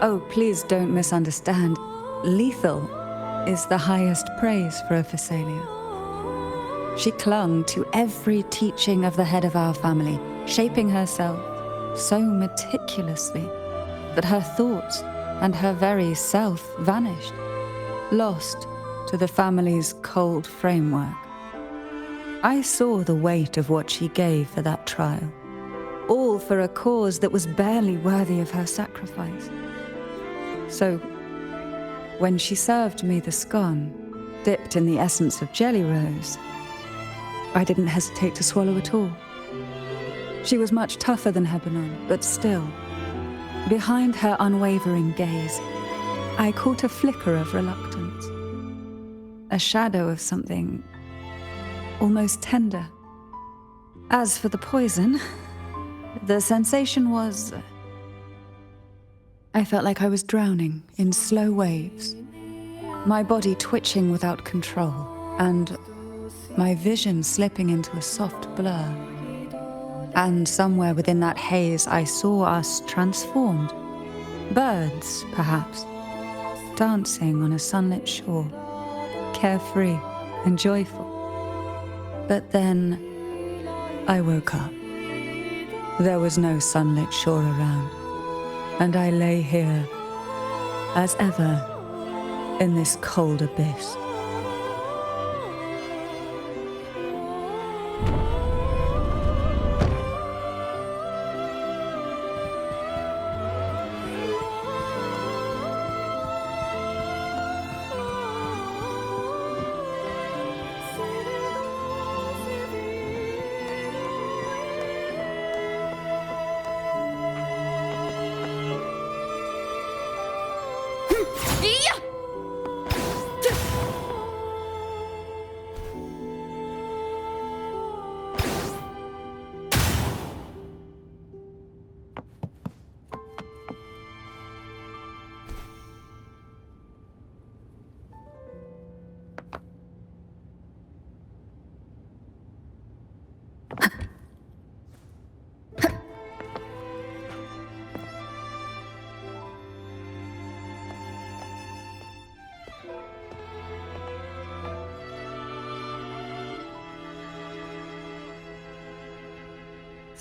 Oh, please don't misunderstand. Lethal is the highest praise for a Phasalia. She clung to every teaching of the head of our family, shaping herself so meticulously that her thoughts and her very self vanished, lost to the family's cold framework. I saw the weight of what she gave for that trial, all for a cause that was barely worthy of her sacrifice. So, when she served me the scone, dipped in the essence of jelly rose, I didn't hesitate to swallow it all. She was much tougher than Hebanon, but still, behind her unwavering gaze, I caught a flicker of reluctance, a shadow of something almost tender. As for the poison, the sensation was... I felt like I was drowning in slow waves, my body twitching without control, and my vision slipping into a soft blur. And somewhere within that haze, I saw us transformed. Birds, perhaps, dancing on a sunlit shore, carefree and joyful. But then I woke up. There was no sunlit shore around, and I lay here, as ever, in this cold abyss.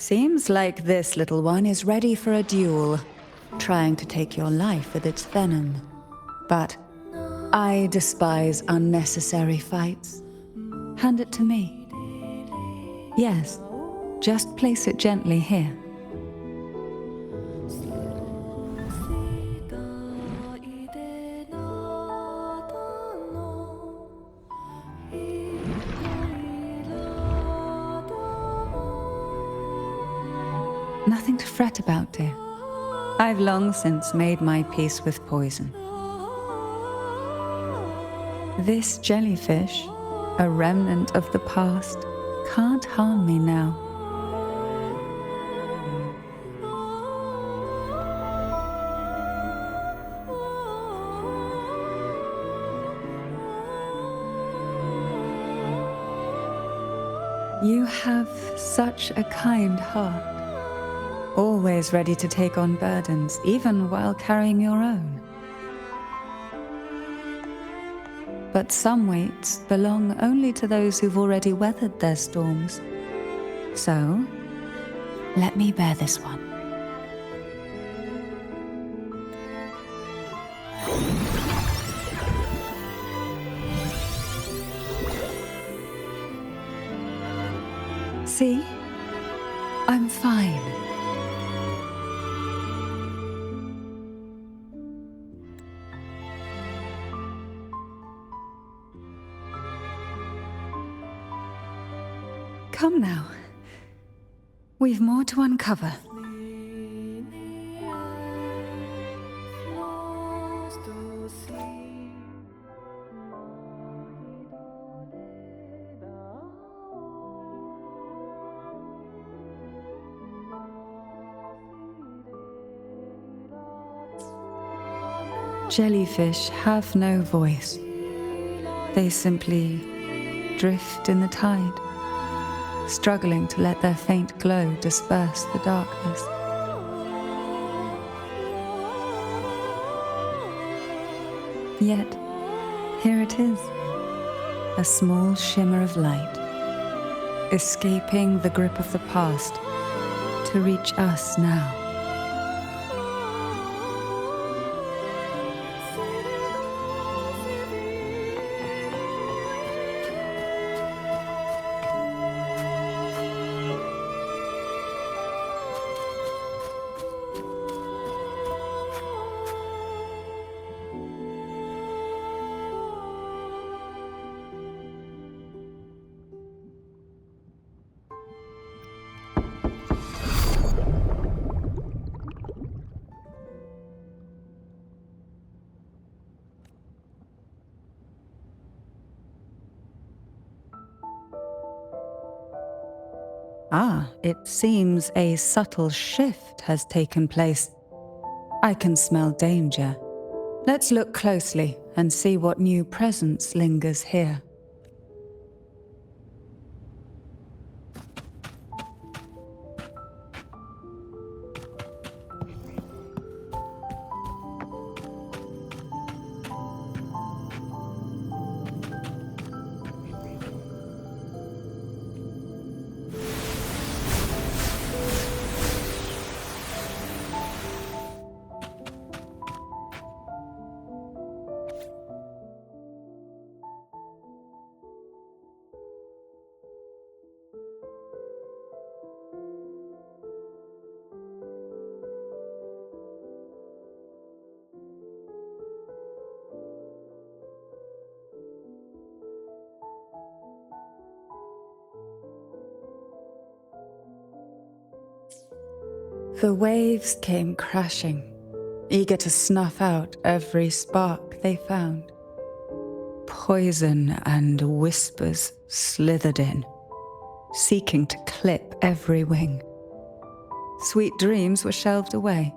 Seems like this little one is ready for a duel, trying to take your life with its venom. But I despise unnecessary fights. Hand it to me. Yes, just place it gently here. Nothing to fret about, dear. I've long since made my peace with poison. This jellyfish, a remnant of the past, can't harm me now. You have such a kind heart. Always ready to take on burdens, even while carrying your own. But some weights belong only to those who've already weathered their storms. So, let me bear this one. See? I'm fine. Come now. We've more to uncover. Jellyfish have no voice. They simply drift in the tide, struggling to let their faint glow disperse the darkness. Yet, here it is, a small shimmer of light, escaping the grip of the past to reach us now. It seems a subtle shift has taken place. I can smell danger. Let's look closely and see what new presence lingers here. The waves came crashing, eager to snuff out every spark they found. Poison and whispers slithered in, seeking to clip every wing. Sweet dreams were shelved away,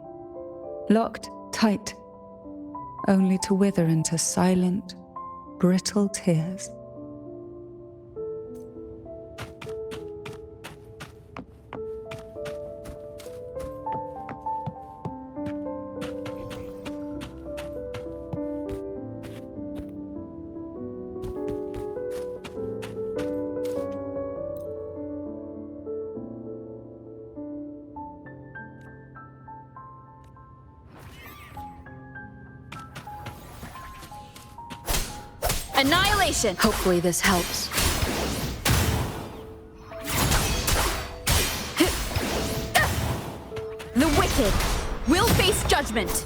locked tight, only to wither into silent, brittle tears. Annihilation! Hopefully this helps. The wicked will face judgment!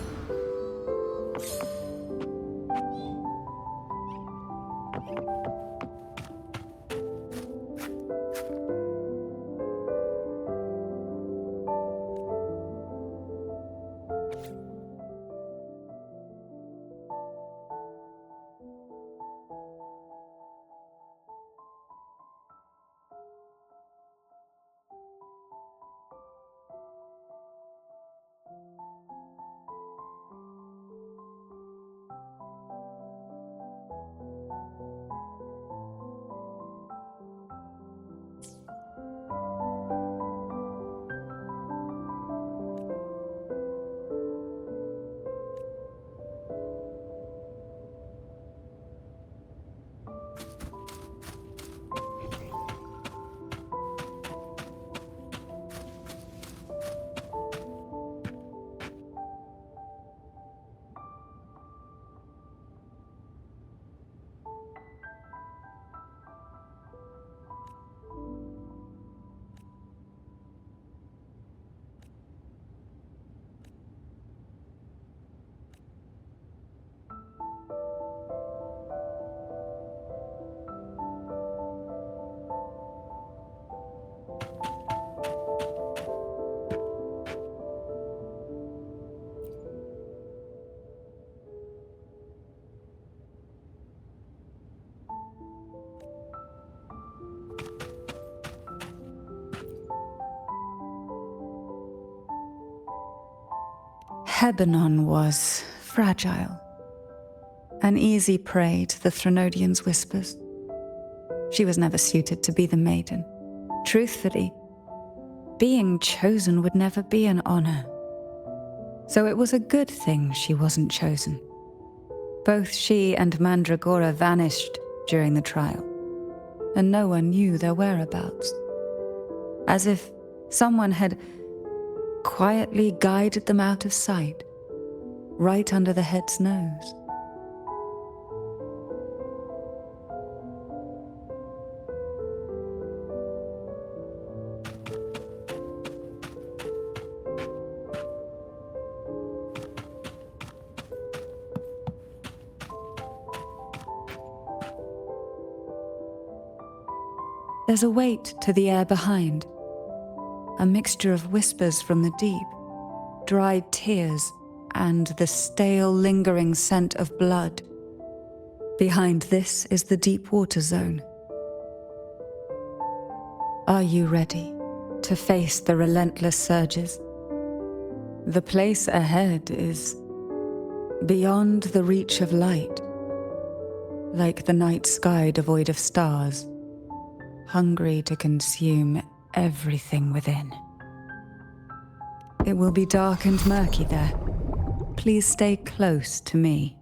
Hebanon was fragile, an easy prey to the Threnodian's whispers. She was never suited to be the maiden. Truthfully, being chosen would never be an honor. So it was a good thing she wasn't chosen. Both she and Mandragora vanished during the trial, and no one knew their whereabouts. As if someone had quietly guided them out of sight, right under the head's nose. There's a weight to the air behind, a mixture of whispers from the deep, dried tears, and the stale, lingering scent of blood. Behind this is the deep water zone. Are you ready to face the relentless surges? The place ahead is beyond the reach of light, like the night sky devoid of stars, hungry to consume everything within. It will be dark and murky there. Please stay close to me.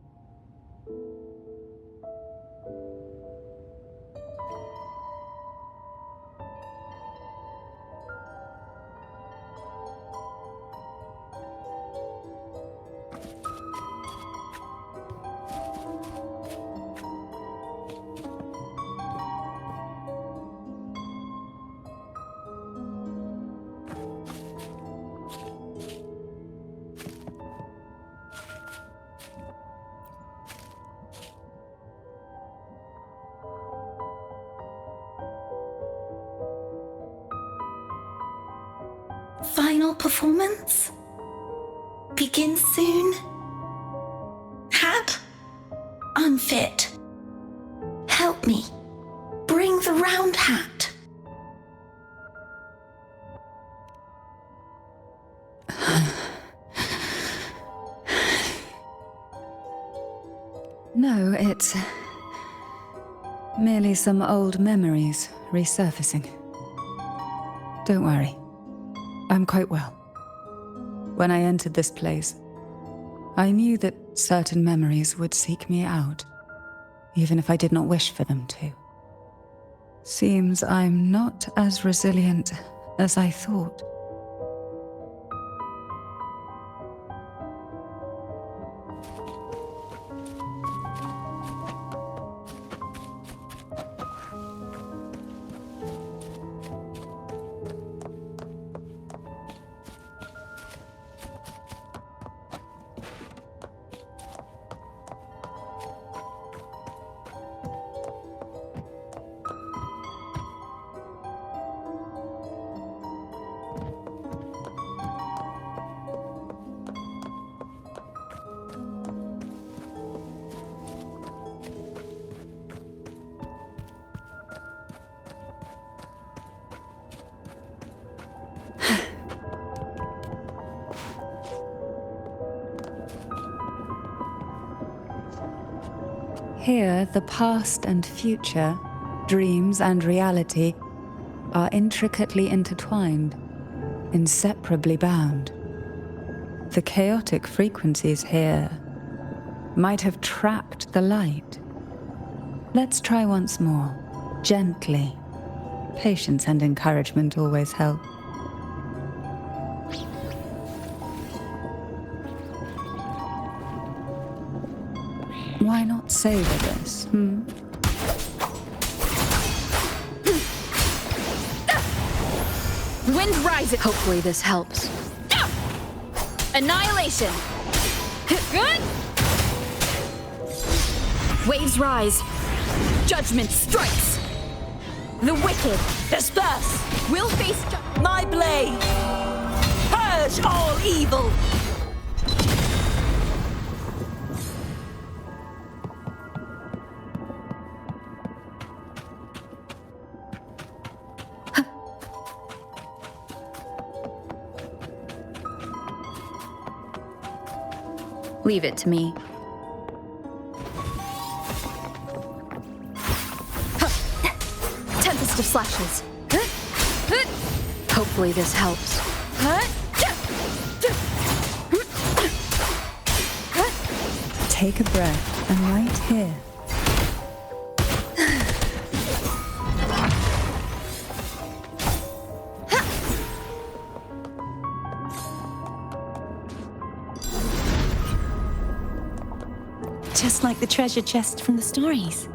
Final performance? Begin soon? Hat? Unfit. Help me. Bring the round hat. No, it's merely some old memories resurfacing. Don't worry. I'm quite well. When I entered this place, I knew that certain memories would seek me out, even if I did not wish for them to. Seems I'm not as resilient as I thought. Here, the past and future, dreams and reality, are intricately intertwined, inseparably bound. The chaotic frequencies here might have trapped the light. Let's try once more, gently. Patience and encouragement always help. Why not savor this, Wind rising. Hopefully this helps. Annihilation. Good. Waves rise. Judgment strikes. The wicked Disperse! will face My blade! Purge all evil! Leave it to me. Tempest of slashes. Hopefully this helps. Take a breath, and right here. Just like the treasure chest from the stories.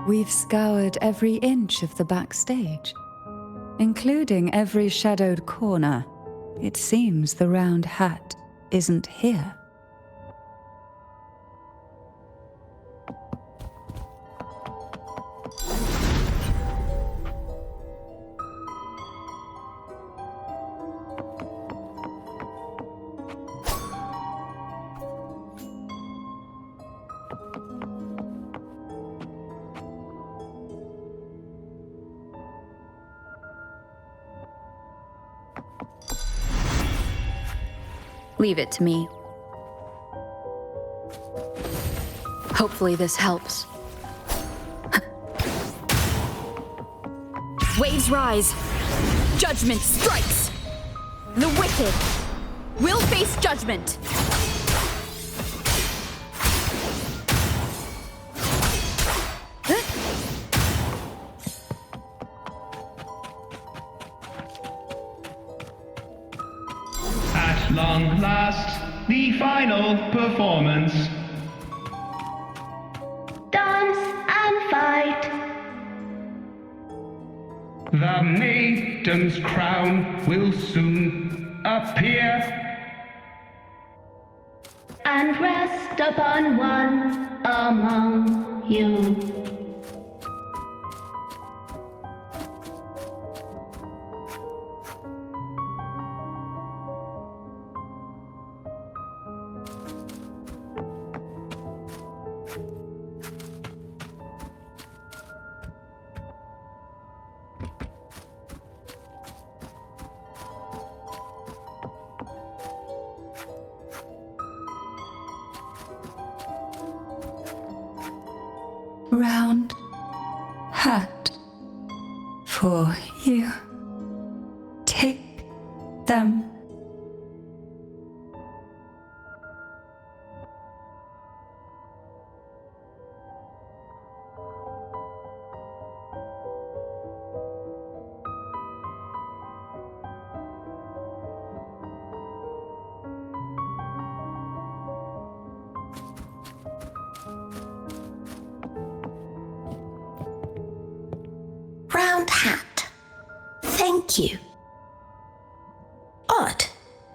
We've scoured every inch of the backstage, including every shadowed corner. It seems the round hat isn't here. Leave it to me. Hopefully this helps. Waves rise. Judgment strikes. The wicked will face judgment. At long last, the final performance. Dance and fight. The maiden's crown will soon appear. And rest upon one among you. Round hat for you. Take them. Round hat. Thank you. Odd,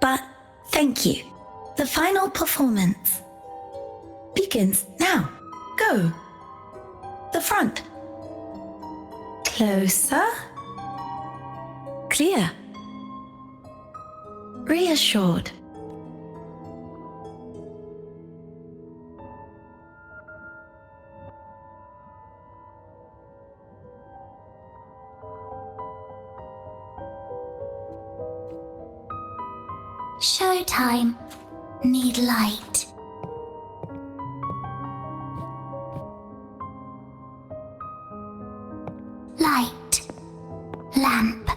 but thank you. The final performance begins now. Go. The front. Closer. Clear. Reassured. Showtime. Need light. Light. Lamp.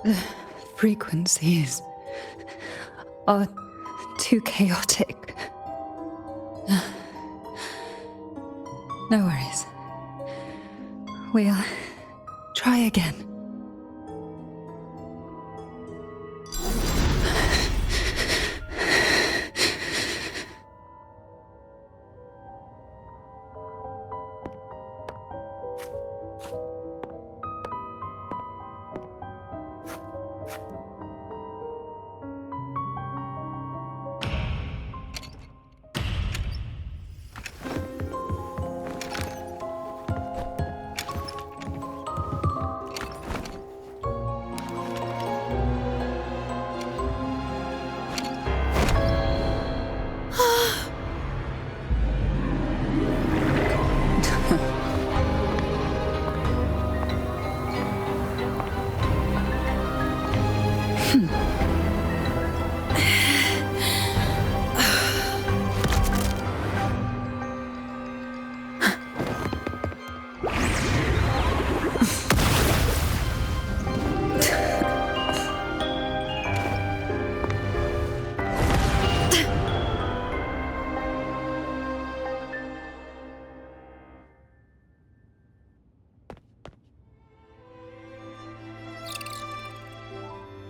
The frequencies are too chaotic. No worries. We'll try again.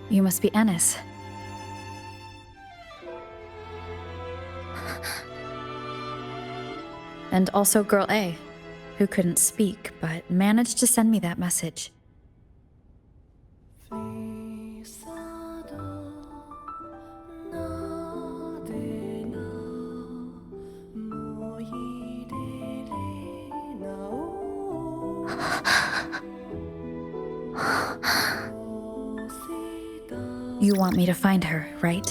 You must be Ennis. And also Girl A, who couldn't speak, but managed to send me that message. You want me to find her, right?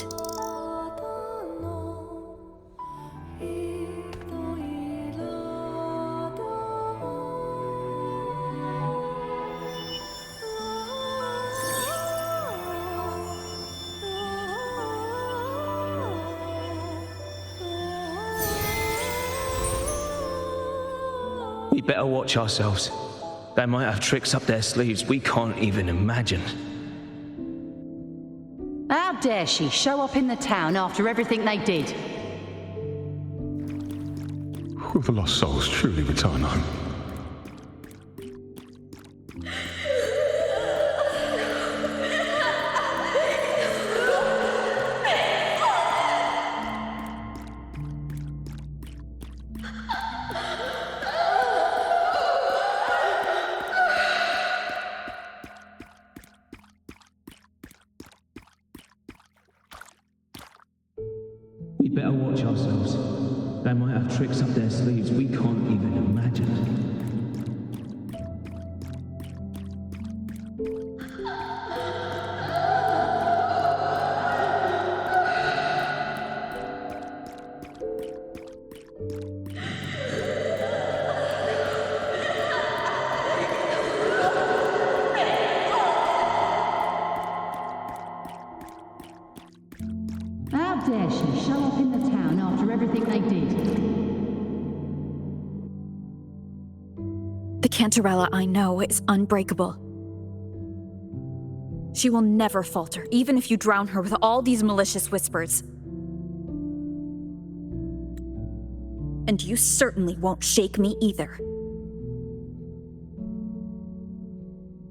We better watch ourselves. They might have tricks up their sleeves we can't even imagine. How dare she show up in the town after everything they did? Will the lost souls truly return home? We better watch ourselves. They might have tricks up their sleeves we can't even imagine. How dare she show up in the town after everything they did? The Cantarella I know is unbreakable. She will never falter, even if you drown her with all these malicious whispers. And you certainly won't shake me either.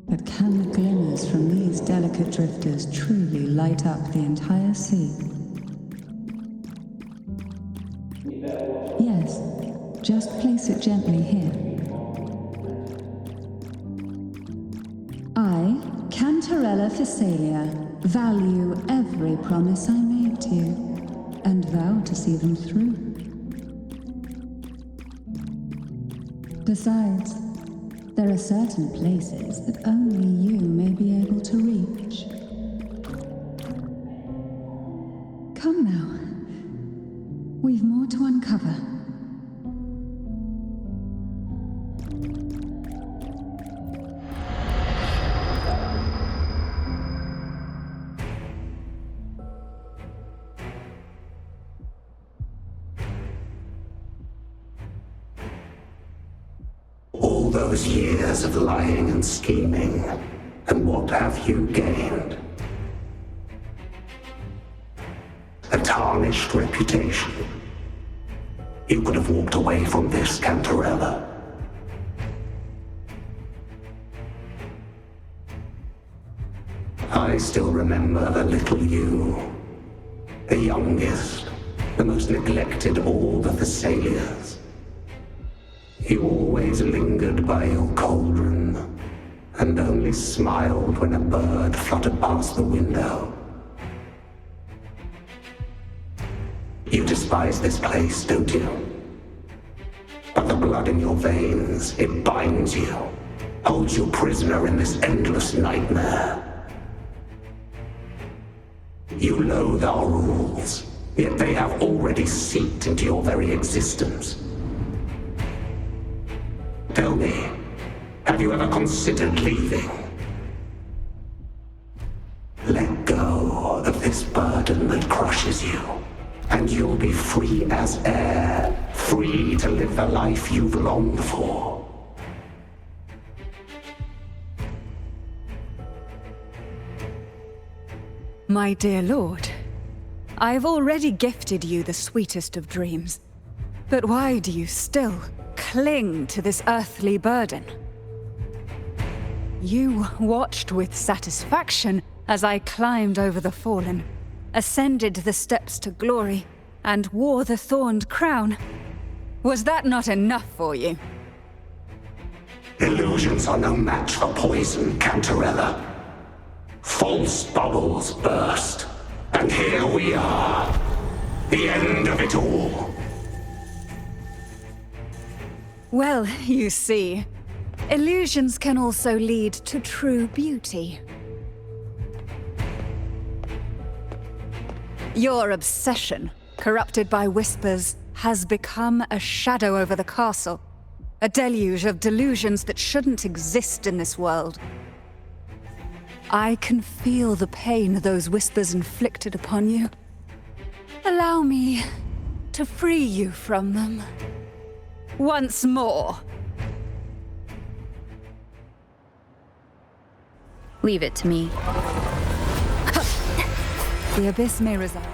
But can the glimmers from these delicate drifters truly light up the entire sea? Yes. Just place it gently here. I, Cantarella Physalia, value every promise I made to you, and vow to see them through. Besides, there are certain places that only you may be able to reach. Come now. We've more to uncover. All those years of lying and scheming, and what have you gained? A tarnished reputation. You could have walked away from this, Cantarella. I still remember the little you, the youngest, the most neglected of all the Thessalias. You always lingered by your cauldron, and only smiled when a bird fluttered past the window. You despise this place, don't you? But the blood in your veins, it binds you, holds you prisoner in this endless nightmare. You loathe our rules, yet they have already seeped into your very existence. Tell me, have you ever considered leaving? Let go of this burden that crushes you, and you'll be free as air, free to live the life you've longed for. My dear lord, I've already gifted you the sweetest of dreams. But why do you still cling to this earthly burden? You watched with satisfaction as I climbed over the fallen, ascended the steps to glory, and wore the thorned crown. Was that not enough for you? Illusions are no match for poison, Cantarella. False bubbles burst, and here we are. The end of it all. Well, you see, illusions can also lead to true beauty. Your obsession, corrupted by whispers, has become a shadow over the castle. A deluge of delusions that shouldn't exist in this world. I can feel the pain those whispers inflicted upon you. Allow me to free you from them. Once more. Leave it to me. The abyss may reside.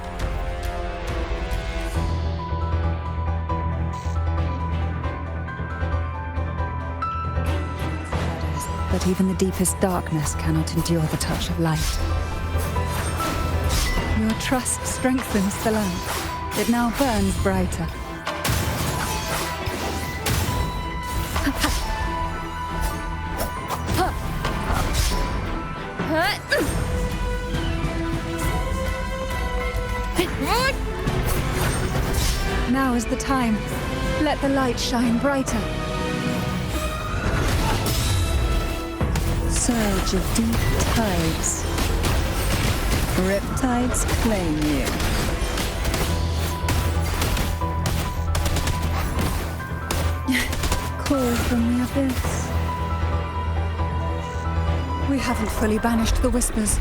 But even the deepest darkness cannot endure the touch of light. Your trust strengthens the lamp. It now burns brighter. Now is the time. Let the light shine brighter. Surge of deep tides. Riptides claim you. Call from the abyss. We haven't fully banished the whispers.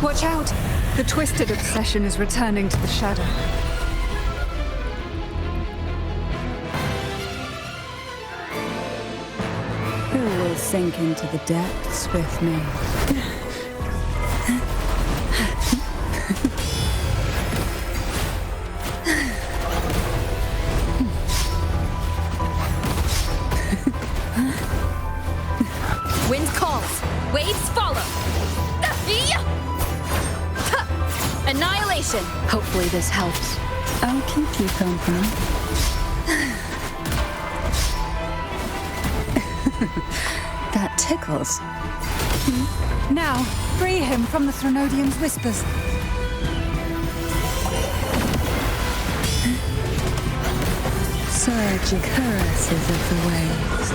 Watch out! The twisted obsession is returning to the shadow. Who will sink into the depths with me? Wind calls, waves follow. Annihilation. Hopefully this helps. I'll keep you company. That tickles. Now, free him from the Threnodian's whispers. Surge caresses of the waves.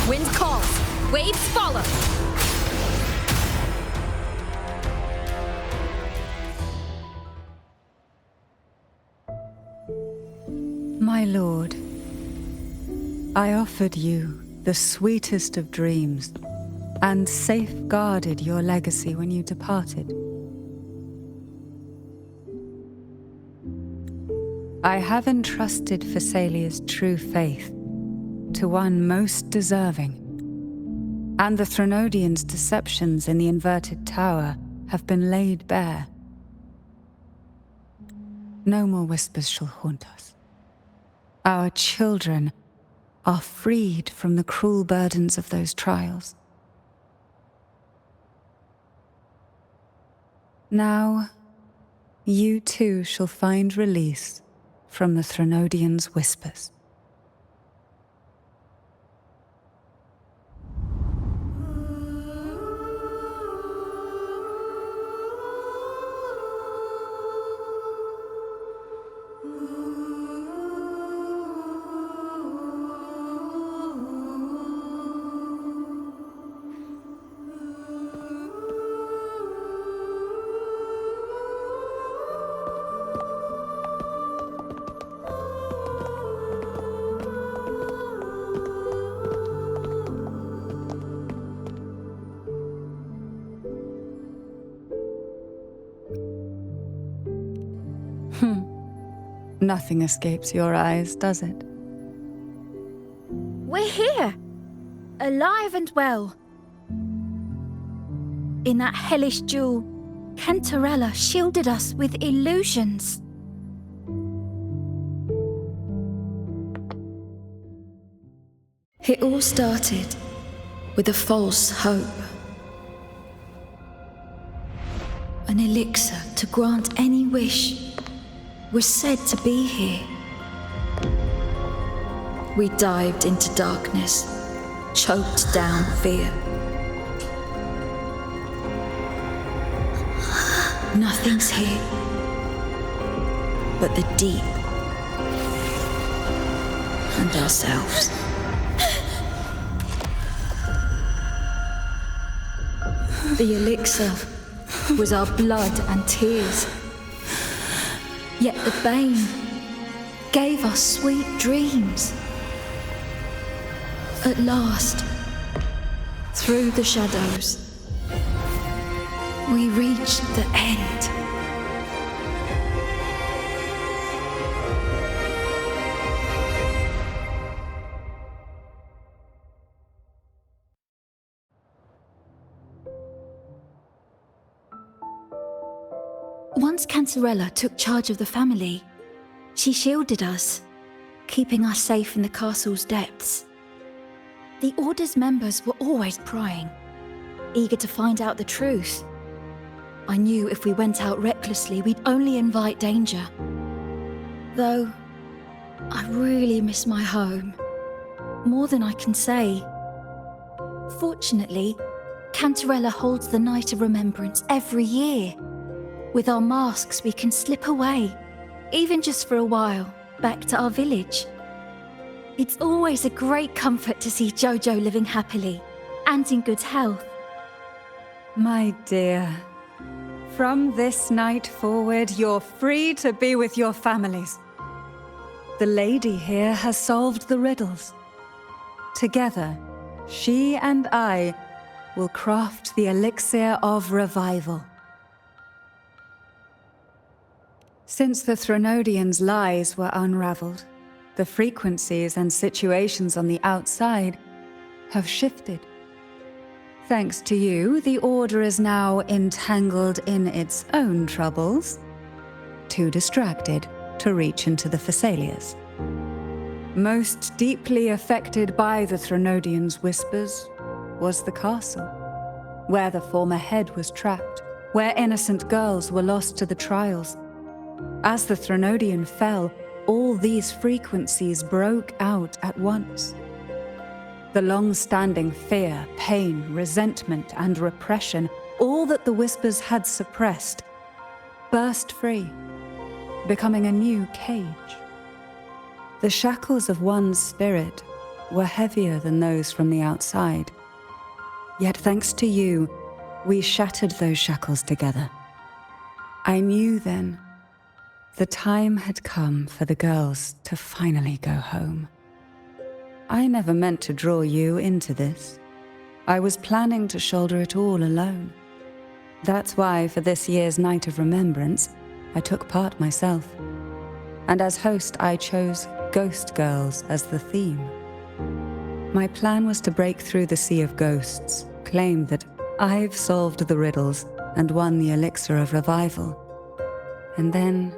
Wind calls, waves follow. My lord, I offered you the sweetest of dreams and safeguarded your legacy when you departed. I have entrusted Phassalia's true faith to one most deserving, and the Threnodians' deceptions in the inverted tower have been laid bare. No more whispers shall haunt us. Our children are freed from the cruel burdens of those trials. Now, you too shall find release from the Threnodians' whispers. Nothing escapes your eyes, does it? We're here, alive and well. In that hellish duel, Cantarella shielded us with illusions. It all started with a false hope. An elixir to grant any wish was said to be here. We dived into darkness, choked down fear. Nothing's here but the deep and ourselves. The elixir was our blood and tears. Yet the bane gave us sweet dreams. At last, through the shadows, we reached the end. Once Cantarella took charge of the family, she shielded us, keeping us safe in the castle's depths. The Order's members were always prying, eager to find out the truth. I knew if we went out recklessly, we'd only invite danger. Though, I really miss my home, more than I can say. Fortunately, Cantarella holds the Night of Remembrance every year. With our masks, we can slip away, even just for a while, back to our village. It's always a great comfort to see Jojo living happily and in good health. My dear, from this night forward, you're free to be with your families. The lady here has solved the riddles. Together, she and I will craft the Elixir of Revival. Since the Threnodians' lies were unraveled, the frequencies and situations on the outside have shifted. Thanks to you, the Order is now entangled in its own troubles, too distracted to reach into the Phassalias. Most deeply affected by the Threnodians' whispers was the castle, where the former head was trapped, where innocent girls were lost to the trials. As the Threnodian fell, all these frequencies broke out at once. The long-standing fear, pain, resentment, and repression, all that the whispers had suppressed, burst free, becoming a new cage. The shackles of one's spirit were heavier than those from the outside. Yet thanks to you, we shattered those shackles together. I knew then the time had come for the girls to finally go home. I never meant to draw you into this. I was planning to shoulder it all alone. That's why for this year's Night of Remembrance, I took part myself. And as host, I chose Ghost Girls as the theme. My plan was to break through the sea of ghosts, claim that I've solved the riddles and won the Elixir of Revival, and then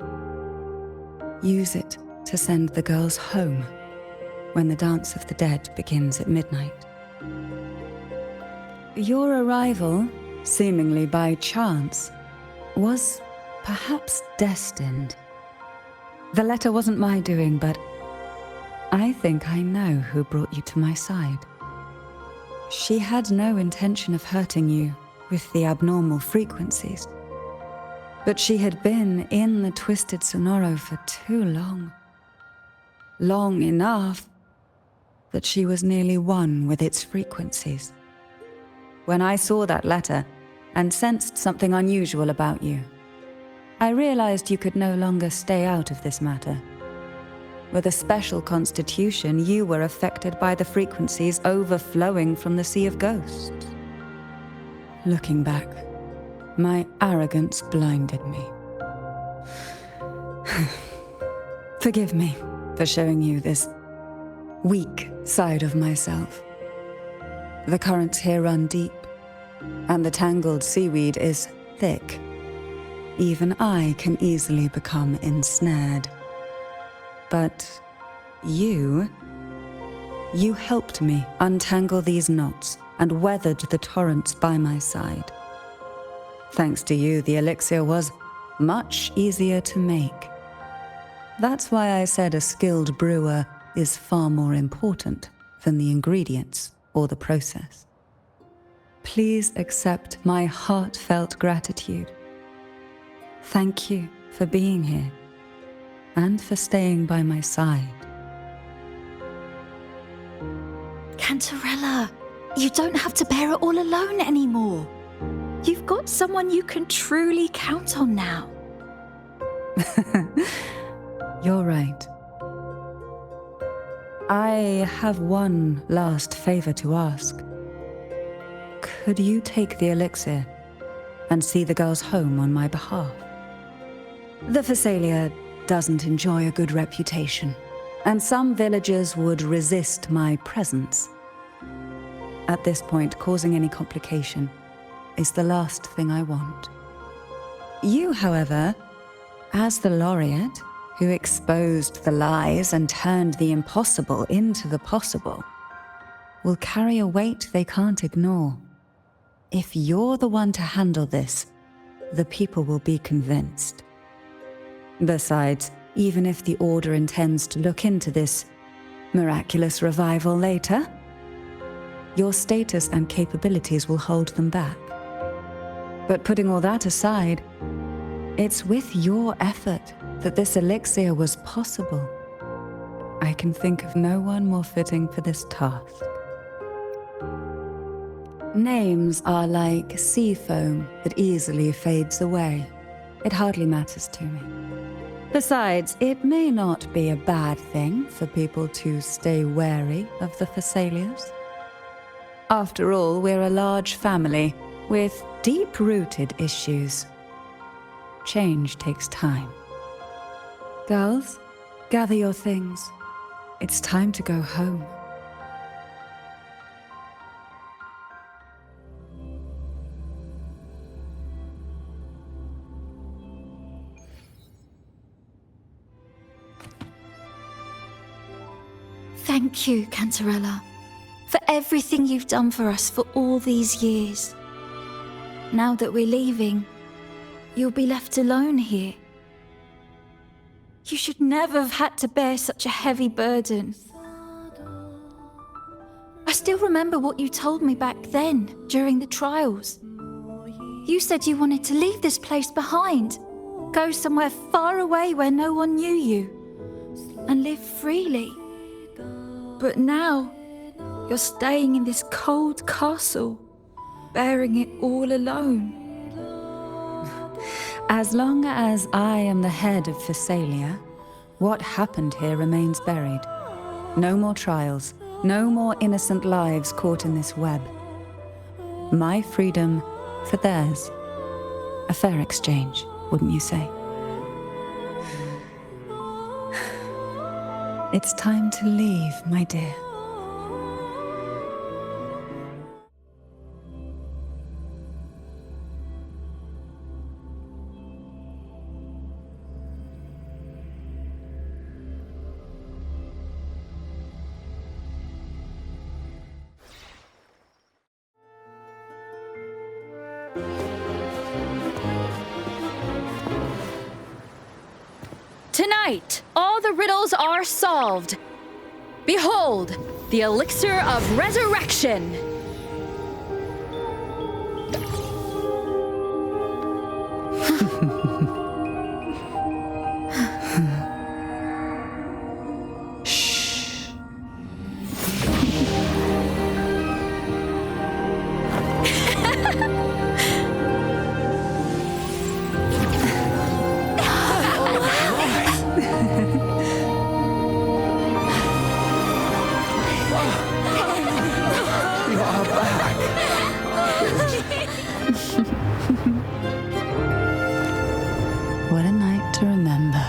use it to send the girls home when the Dance of the Dead begins at midnight. Your arrival, seemingly by chance, was perhaps destined. The letter wasn't my doing, but I think I know who brought you to my side. She had no intention of hurting you with the abnormal frequencies, but she had been in the Twisted Sonoro for too long. Long enough that she was nearly one with its frequencies. When I saw that letter and sensed something unusual about you, I realized you could no longer stay out of this matter. With a special constitution, you were affected by the frequencies overflowing from the Sea of Ghosts. Looking back, my arrogance blinded me. Forgive me for showing you this weak side of myself. The currents here run deep, and the tangled seaweed is thick. Even I can easily become ensnared. But you helped me untangle these knots and weathered the torrents by my side. Thanks to you, the elixir was much easier to make. That's why I said a skilled brewer is far more important than the ingredients or the process. Please accept my heartfelt gratitude. Thank you for being here and for staying by my side. Cantarella, you don't have to bear it all alone anymore. You've got someone you can truly count on now. You're right. I have one last favor to ask. Could you take the elixir and see the girls home on my behalf? The Phasalia doesn't enjoy a good reputation, and some villagers would resist my presence. At this point, causing any complication is the last thing I want. You, however, as the laureate who exposed the lies and turned the impossible into the possible, will carry a weight they can't ignore. If you're the one to handle this, the people will be convinced. Besides, even if the Order intends to look into this miraculous revival later, your status and capabilities will hold them back. But putting all that aside, it's with your effort that this elixir was possible. I can think of no one more fitting for this task. Names are like sea foam that easily fades away. It hardly matters to me. Besides, it may not be a bad thing for people to stay wary of the Phasalias. After all, we're a large family with deep-rooted issues. Change takes time. Girls, gather your things. It's time to go home. Thank you, Cantarella, for everything you've done for us for all these years. Now that we're leaving, you'll be left alone here. You should never have had to bear such a heavy burden. I still remember what you told me back then, during the trials. You said you wanted to leave this place behind, go somewhere far away where no one knew you, and live freely. But now, you're staying in this cold castle, bearing it all alone. As long as I am the head of Phasalia, what happened here remains buried. No more trials, no more innocent lives caught in this web. My freedom for theirs. A fair exchange, wouldn't you say? It's time to leave, my dear. Tonight, all the riddles are solved. Behold, the Elixir of Resurrection. What a night to remember.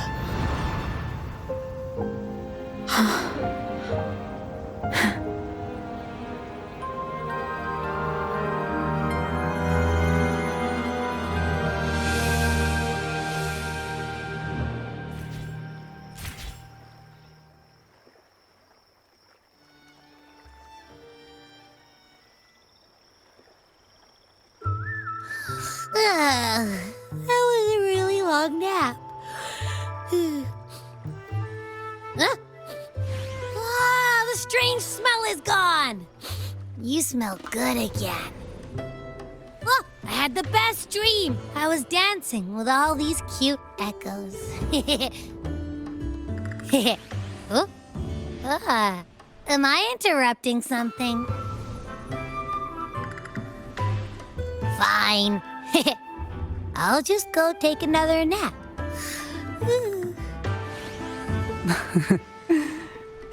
That was a really long nap. The strange smell is gone. You smell good again. Look, I had the best dream. I was dancing with all these cute echoes. Am I interrupting something? Fine. I'll just go take another nap.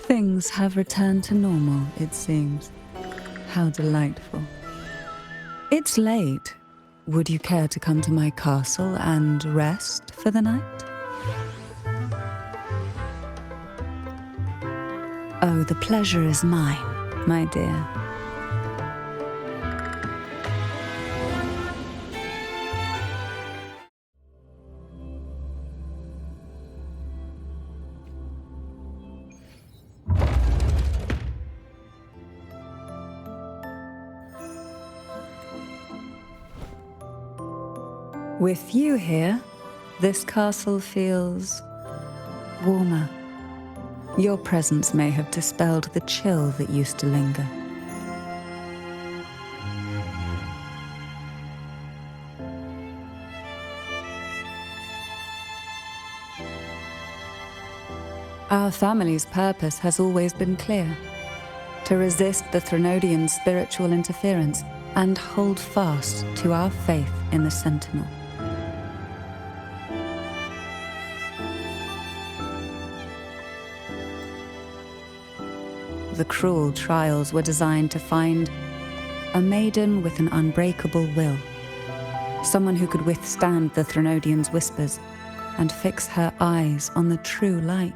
Things have returned to normal, it seems. How delightful. It's late. Would you care to come to my castle and rest for the night? Oh, the pleasure is mine, my dear. With you here, this castle feels warmer. Your presence may have dispelled the chill that used to linger. Our family's purpose has always been clear: to resist the Threnodian spiritual interference and hold fast to our faith in the Sentinel. The cruel trials were designed to find a maiden with an unbreakable will, someone who could withstand the Threnodian's whispers and fix her eyes on the true light.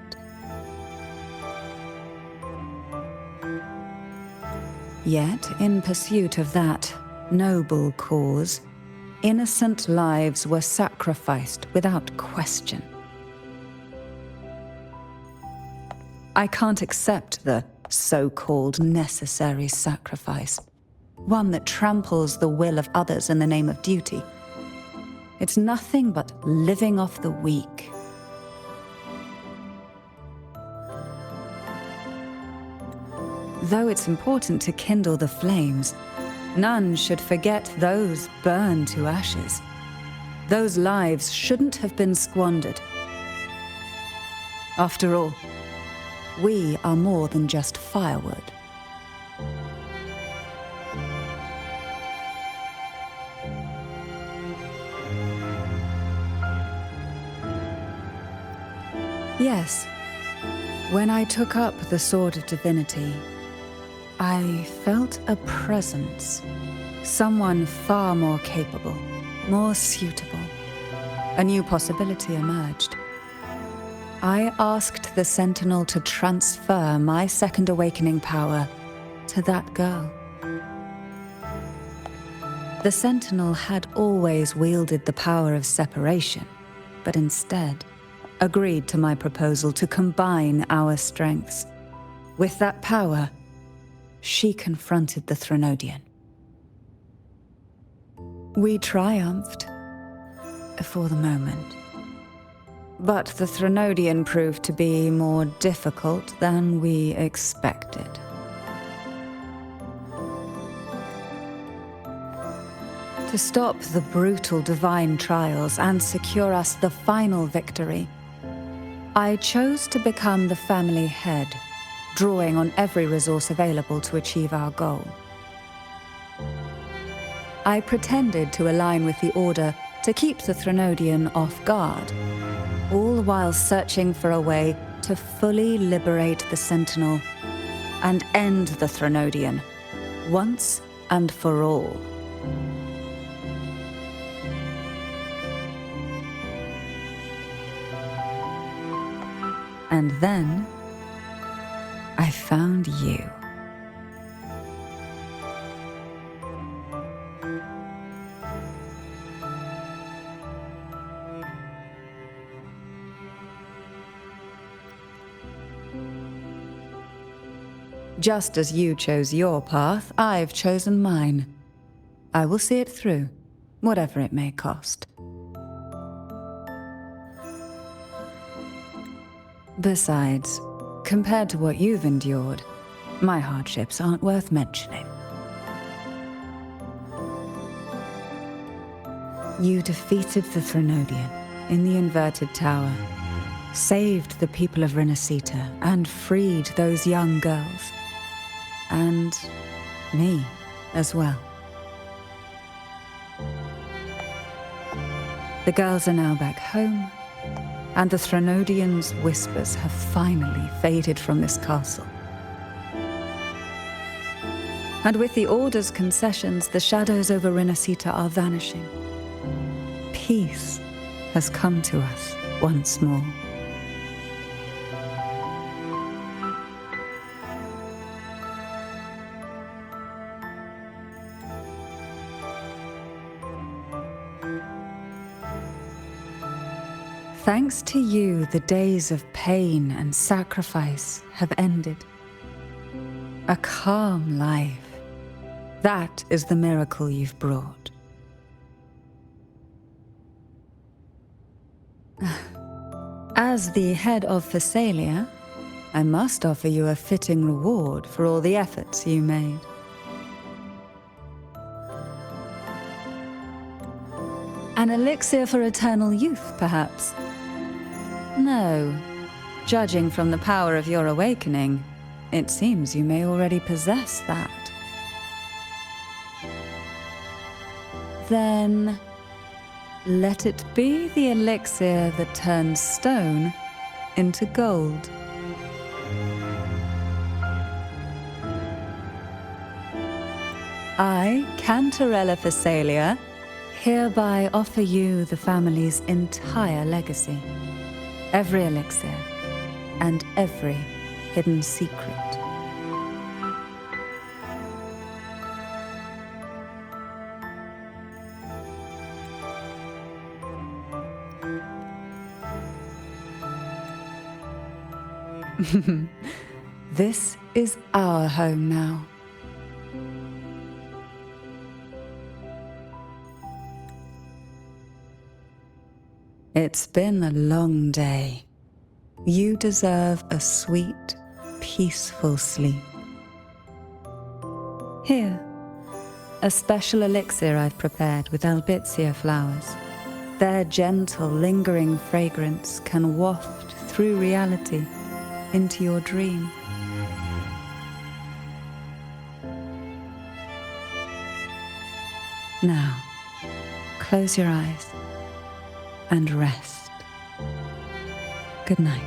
Yet, in pursuit of that noble cause, innocent lives were sacrificed without question. I can't accept the so-called necessary sacrifice, one that tramples the will of others in the name of duty. It's nothing but living off the weak. Though it's important to kindle the flames, none should forget those burned to ashes. Those lives shouldn't have been squandered. After all, we are more than just firewood. Yes, when I took up the Sword of Divinity, I felt a presence. Someone far more capable, more suitable. A new possibility emerged. I asked the Sentinel to transfer my second awakening power to that girl. The Sentinel had always wielded the power of separation, but instead agreed to my proposal to combine our strengths. With that power, she confronted the Threnodian. We triumphed, for the moment. But the Threnodian proved to be more difficult than we expected. To stop the brutal divine trials and secure us the final victory, I chose to become the family head, drawing on every resource available to achieve our goal. I pretended to align with the Order to keep the Threnodian off guard, all while searching for a way to fully liberate the Sentinel and end the Threnodian, once and for all. And then I found you. Just as you chose your path, I've chosen mine. I will see it through, whatever it may cost. Besides, compared to what you've endured, my hardships aren't worth mentioning. You defeated the Threnodian in the Inverted Tower, saved the people of Renacita, and freed those young girls. And me as well. The girls are now back home, and the Threnodian's whispers have finally faded from this castle. And with the Order's concessions, the shadows over Renacita are vanishing. Peace has come to us once more. Thanks to you, the days of pain and sacrifice have ended. A calm life. That is the miracle you've brought. As the head of Phasalia, I must offer you a fitting reward for all the efforts you made. An elixir for eternal youth, perhaps? No. Judging from the power of your awakening, it seems you may already possess that. Then, let it be the elixir that turns stone into gold. I, Cantarella Phasalia, hereby offer you the family's entire legacy. Every elixir and every hidden secret. This is our home now. It's been a long day. You deserve a sweet, peaceful sleep. Here, a special elixir I've prepared with albizia flowers. Their gentle, lingering fragrance can waft through reality into your dream. Now, close your eyes and rest. Good night.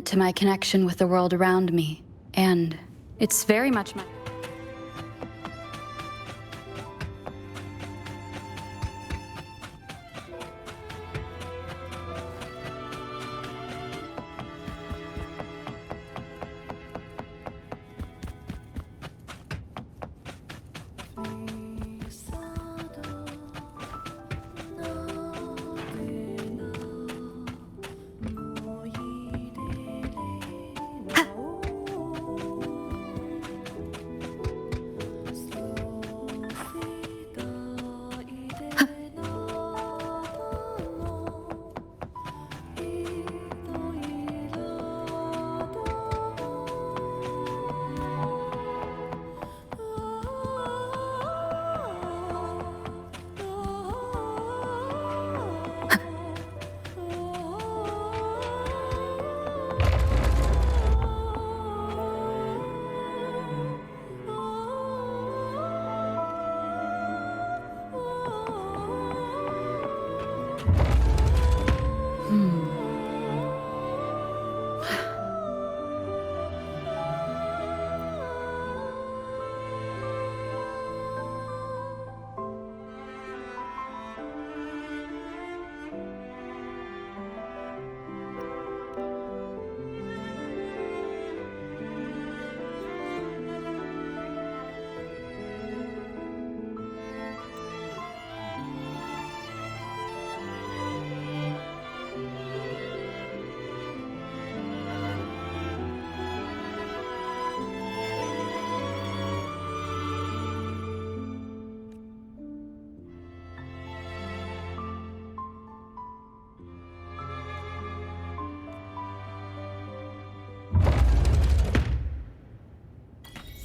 To my connection with the world around me, and it's very much my...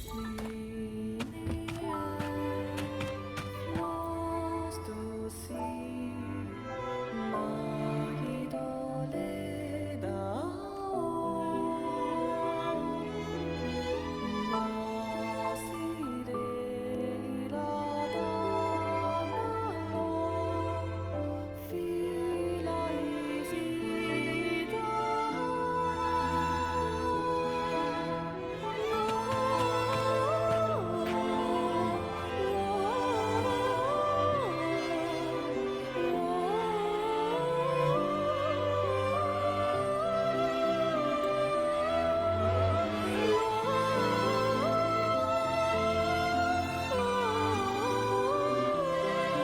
Sleep.